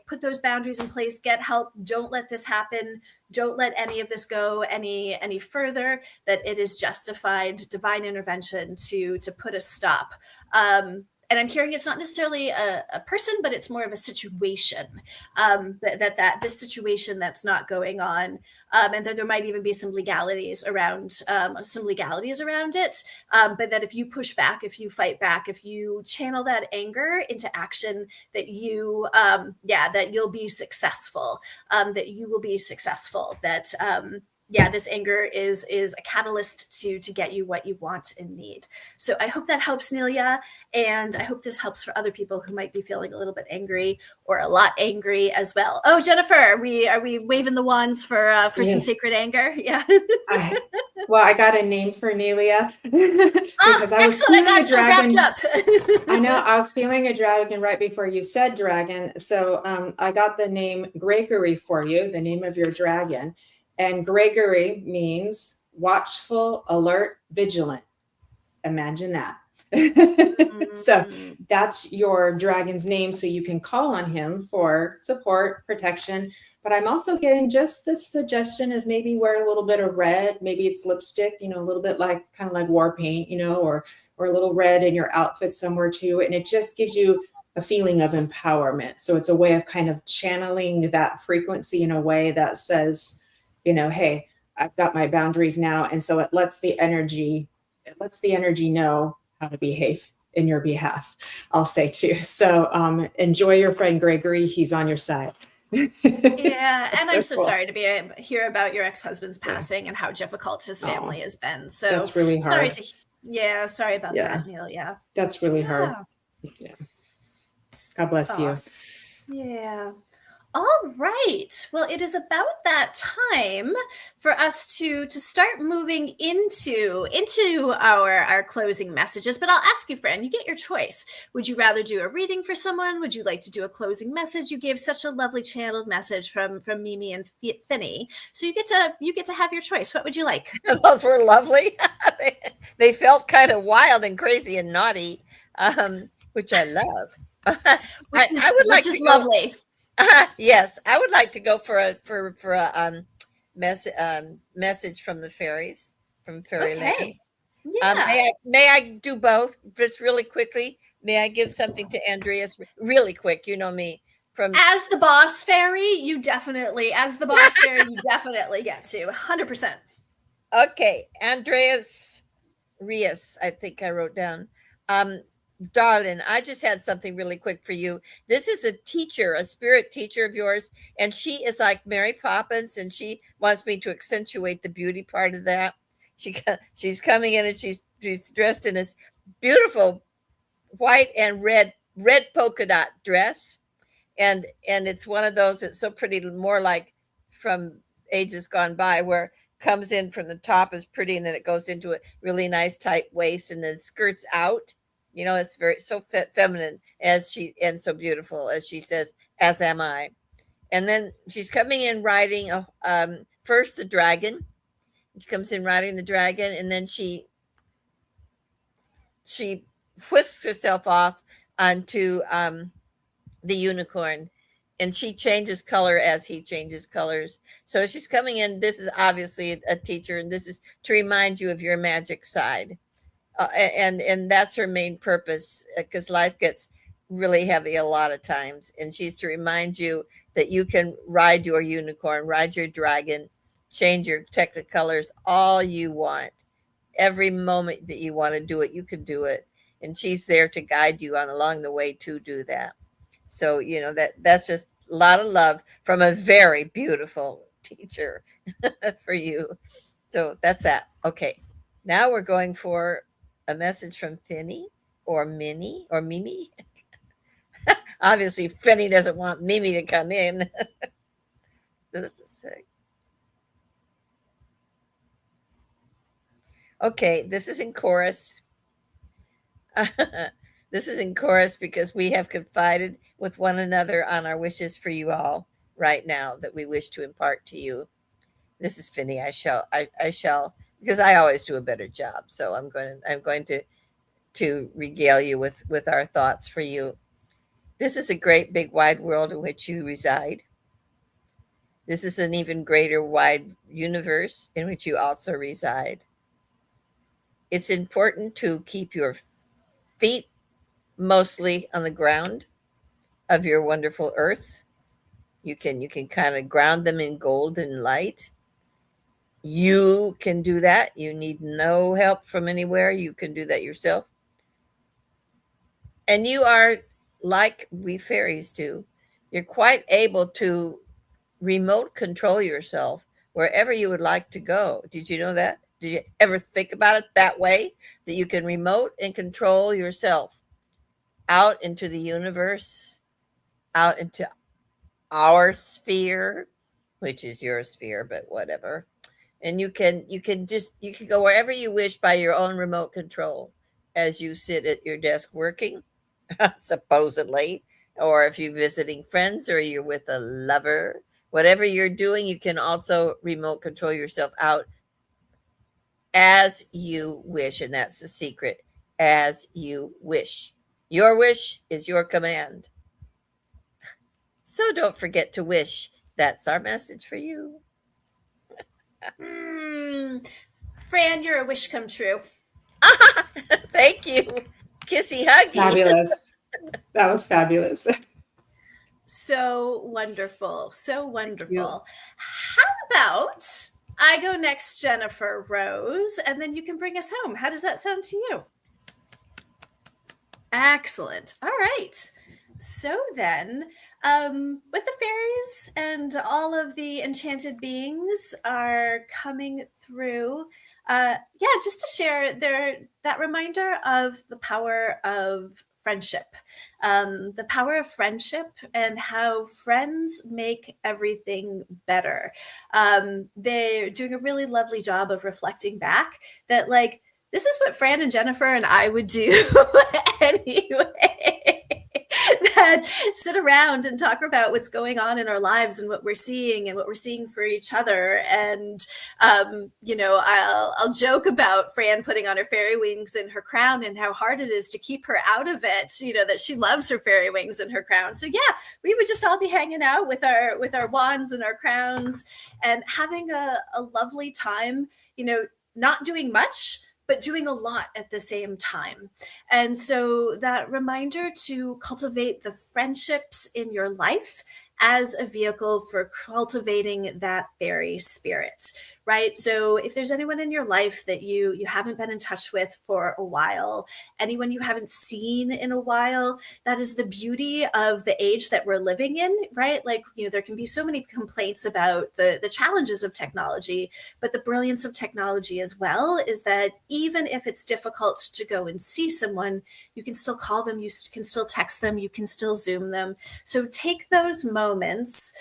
B: put those boundaries in place, get help. Don't let this happen. Don't let any of this go any further, that it is justified divine intervention to put a stop. and I'm hearing it's not necessarily a person, but it's more of a situation, that this situation that's not going on, and that there might even be some legalities around it. But that if you push back, if you fight back, if you channel that anger into action, that that you'll be successful. That you will be successful. That this anger is a catalyst to get you what you want and need. So I hope that helps, Nelia, and I hope this helps for other people who might be feeling a little bit angry or a lot angry as well. Oh, Jennifer, are we waving the wands for some sacred anger? Yeah.
C: I got a name for Nelia because I was feeling a dragon.
B: So wrapped up.
C: I know I was feeling a dragon right before you said dragon. So I got the name Gregory for you, the name of your dragon. And Gregory means watchful, alert, vigilant. Imagine that. So that's your dragon's name. So you can call on him for support, protection. But I'm also getting just this suggestion of maybe wear a little bit of red. Maybe it's lipstick, a little bit like kind of like war paint, or a little red in your outfit somewhere too. And it just gives you a feeling of empowerment. So it's a way of kind of channeling that frequency in a way that says, hey, I've got my boundaries now. And so it lets the energy know how to behave in your behalf, I'll say too. So enjoy your friend Gregory. He's on your side.
B: Yeah, and I'm so cool. Sorry to hear about your ex-husband's passing and how difficult his family has been. So
C: that's really hard.
B: Sorry about that, Neil. Yeah,
C: that's really hard. Yeah. God bless you.
B: Yeah. All right. Well, it is about that time for us to start moving into our closing messages. But I'll ask you, Fran, you get your choice. Would you rather do a reading for someone? Would you like to do a closing message? You gave such a lovely channeled message from Mimi and Finny. So you get to have your choice. What would you like?
D: Those were lovely. They felt kind of wild and crazy and naughty, which I love.
B: Which is lovely.
D: Yes, I would like to go for a message from the fairies, from Fairyland.
B: Okay. Yeah.
D: May I do both just really quickly? May I give something to Andreas really quick? You know me
B: as the boss fairy. You definitely get to 100%.
D: Okay, Andreas Rios, I think I wrote down. Darling, I just had something really quick for you. This is a teacher, a spirit teacher of yours, and she is like Mary Poppins, and she wants me to accentuate the beauty part of that. She's coming in, and she's dressed in this beautiful white and red polka dot dress, and it's one of those that's so pretty, more like from ages gone by, where comes in from the top is pretty, and then it goes into a really nice tight waist, and then skirts out. It's very so feminine and so beautiful, as she says, as am I. And then she's coming in riding first the dragon. She comes in riding the dragon, and then she whisks herself off onto the unicorn, and she changes color as he changes colors. So she's coming in. This is obviously a teacher, and this is to remind you of your magic side. And that's her main purpose, because life gets really heavy a lot of times, and she's to remind you that you can ride your unicorn, ride your dragon, change your colors all you want. Every moment that you want to do it, you can do it, and she's there to guide you along the way to do that. So that's just a lot of love from a very beautiful teacher for you. So that's that. Okay, now we're going for a message from Finny or Minnie or Mimi. Obviously, Finny doesn't want Mimi to come in. Okay, this is in chorus. This is in chorus because we have confided with one another on our wishes for you all right now that we wish to impart to you. This is Finny. I shall, because I always do a better job. So I'm going to regale you with our thoughts for you. This is a great big wide world in which you reside. This is an even greater wide universe in which you also reside. It's important to keep your feet mostly on the ground of your wonderful earth. You can kind of ground them in golden light. You can do that. You need no help from anywhere. You can do that yourself. And you are, like we fairies do, you're quite able to remote control yourself wherever you would like to go. Did you know that? Did you ever think about it that way? That you can remote and control yourself out into the universe, out into our sphere, which is your sphere, but whatever. And you can go wherever you wish by your own remote control as you sit at your desk working, supposedly, or if you're visiting friends or you're with a lover, whatever you're doing, you can also remote control yourself out as you wish. And that's the secret: as you wish. Your wish is your command. So don't forget to wish. That's our message for you.
B: Fran, you're a wish come true.
D: Thank you. Kissy huggy.
C: Fabulous. That was fabulous.
B: So wonderful. So wonderful. How about I go next, Jennifer Rose, and then you can bring us home? How does that sound to you? Excellent. All right. So then, with the fairies and all of the enchanted beings are coming through, just to share that reminder of the power of friendship, the power of friendship and how friends make everything better. They're doing a really lovely job of reflecting back that, like, this is what Fran and Jennifer and I would do anyway. That sit around and talk about what's going on in our lives and what we're seeing and what we're seeing for each other. And, I'll joke about Fran putting on her fairy wings and her crown and how hard it is to keep her out of it, that she loves her fairy wings and her crown. So yeah, we would just all be hanging out with our wands and our crowns and having a lovely time, not doing much, but doing a lot at the same time. And so that reminder to cultivate the friendships in your life as a vehicle for cultivating that fairy spirit, right? So if there's anyone in your life that you haven't been in touch with for a while, anyone you haven't seen in a while, that is the beauty of the age that we're living in, right? Like, there can be so many complaints about the challenges of technology, but the brilliance of technology as well is that even if it's difficult to go and see someone, you can still call them, you can still text them, you can still Zoom them. So take those moments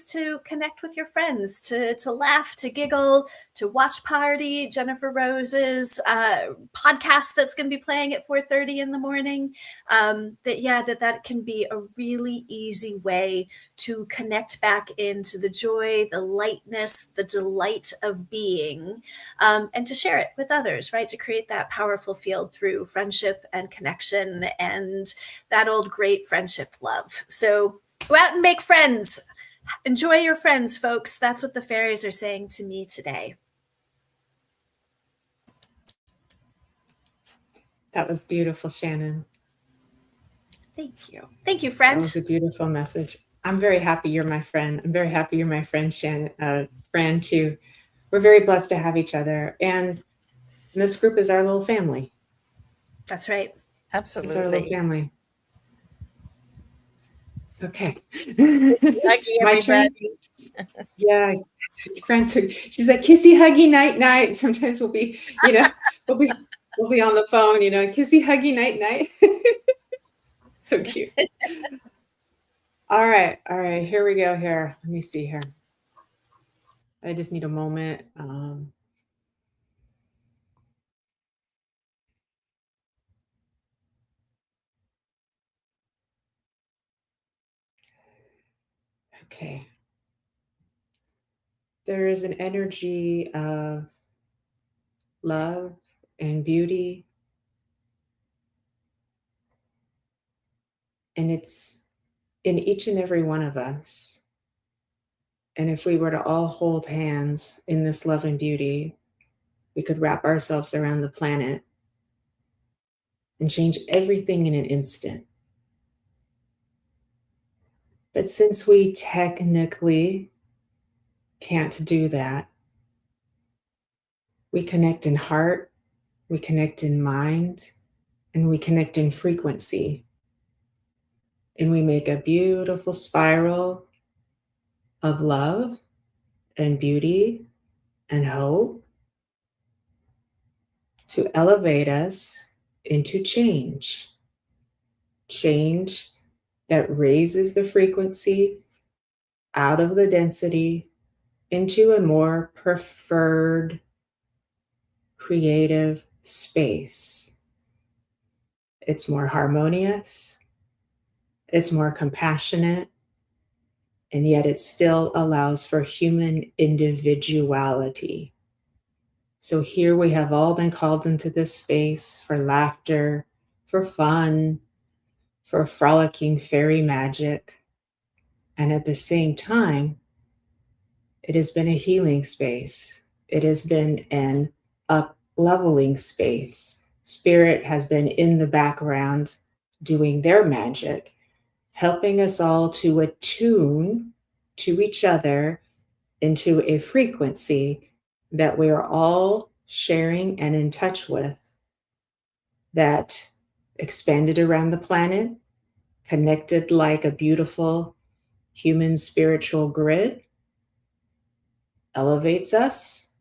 B: to connect with your friends, to laugh, to giggle, to watch party. Jennifer Rose's podcast that's going to be playing at 4:30 in the morning. That can be a really easy way to connect back into the joy, the lightness, the delight of being, and to share it with others, right? To create that powerful field through friendship and connection and that old great friendship love. So go out and make friends. Enjoy your friends, folks. That's what the fairies are saying to me today.
C: That was beautiful, Shannon.
B: Thank you. Thank you, friend.
C: That was a beautiful message. I'm very happy you're my friend. I'm very happy you're my friend, Shannon, Fran, too. We're very blessed to have each other. And this group is our little family.
B: That's right.
D: Absolutely.
C: It's our little family. Okay.
D: My turn.
C: Yeah. Friends, she's like, kissy huggy night night. Sometimes we'll be on the phone, kissy huggy night night. So cute. All right. Here we go here. Let me see here. I just need a moment. Okay. There is an energy of love and beauty. And it's in each and every one of us. And if we were to all hold hands in this love and beauty, we could wrap ourselves around the planet and change everything in an instant. But since we technically can't do that, we connect in heart, we connect in mind, and we connect in frequency. And we make a beautiful spiral of love and beauty and hope to elevate us into change. Change that raises the frequency out of the density into a more preferred, creative space. It's more harmonious, it's more compassionate, and yet it still allows for human individuality. So here we have all been called into this space for laughter, for fun, for frolicking fairy magic. And at the same time, it has been a healing space. It has been an up-leveling space. Spirit has been in the background doing their magic, helping us all to attune to each other into a frequency that we are all sharing and in touch with, that expanded around the planet, connected like a beautiful human spiritual grid, elevates us,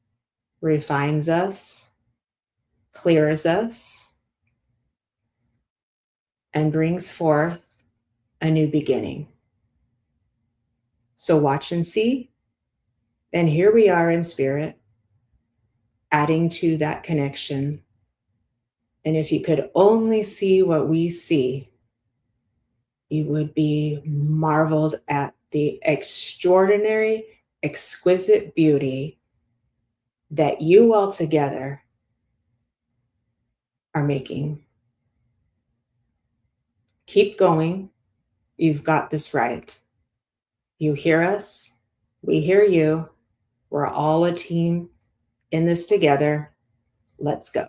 C: refines us, clears us, and brings forth a new beginning. So watch and see. And here we are in spirit, adding to that connection. And if you could only see what we see, you would be marveled at the extraordinary, exquisite beauty that you all together are making. Keep going. You've got this right. You hear us. We hear you. We're all a team in this together. Let's go.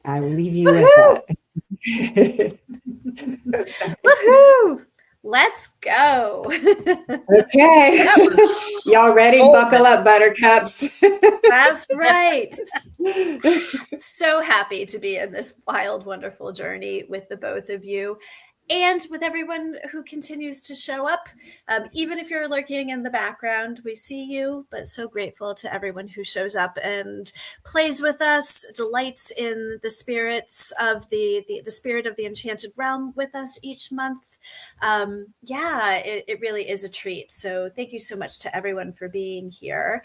C: I will leave you with that.
B: Woohoo! Let's go.
C: Okay. Y'all ready? Buckle up, buttercups.
B: That's right. So happy to be in this wild, wonderful journey with the both of you. And with everyone who continues to show up, even if you're lurking in the background, we see you, but so grateful to everyone who shows up and plays with us, delights in the spirits of the spirit of the Enchanted Realm with us each month. It really is a treat. So thank you so much to everyone for being here.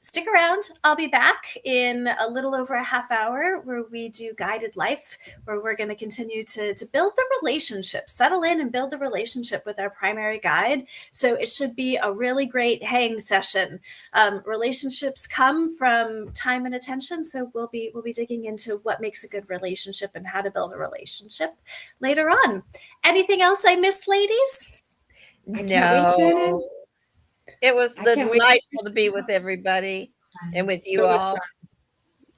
B: Stick around. I'll be back in a little over a half hour where we do guided life, where we're going to continue to build the relationship, settle in and build the relationship with our primary guide. So it should be a really great hang session. Relationships come from time and attention. So we'll be digging into what makes a good relationship and how to build a relationship later on. Anything else I missed, ladies?
D: No. It was delightful to be with everybody and with you all.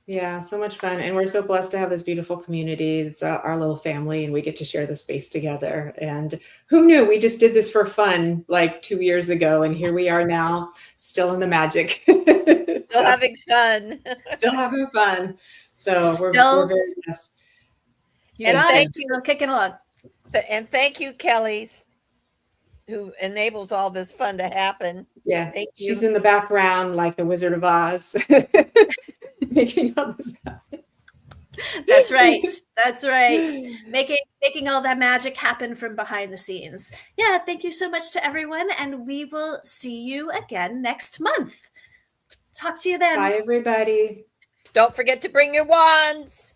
C: Yeah, so much fun. And we're so blessed to have this beautiful community. It's our little family, and we get to share the space together. And who knew? We just did this for fun like 2 years ago. And here we are now, still in the magic.
D: Still having fun.
C: Still having fun. So we're very blessed.
B: Thank you. Still kicking along.
D: And thank you, Kelly, who enables all this fun to happen.
C: Yeah,
D: thank you.
C: She's in the background like the Wizard of Oz. Making all this happen.
B: That's right. That's right. Making all that magic happen from behind the scenes. Yeah, thank you so much to everyone, and we will see you again next month. Talk to you then.
C: Bye, everybody.
D: Don't forget to bring your wands.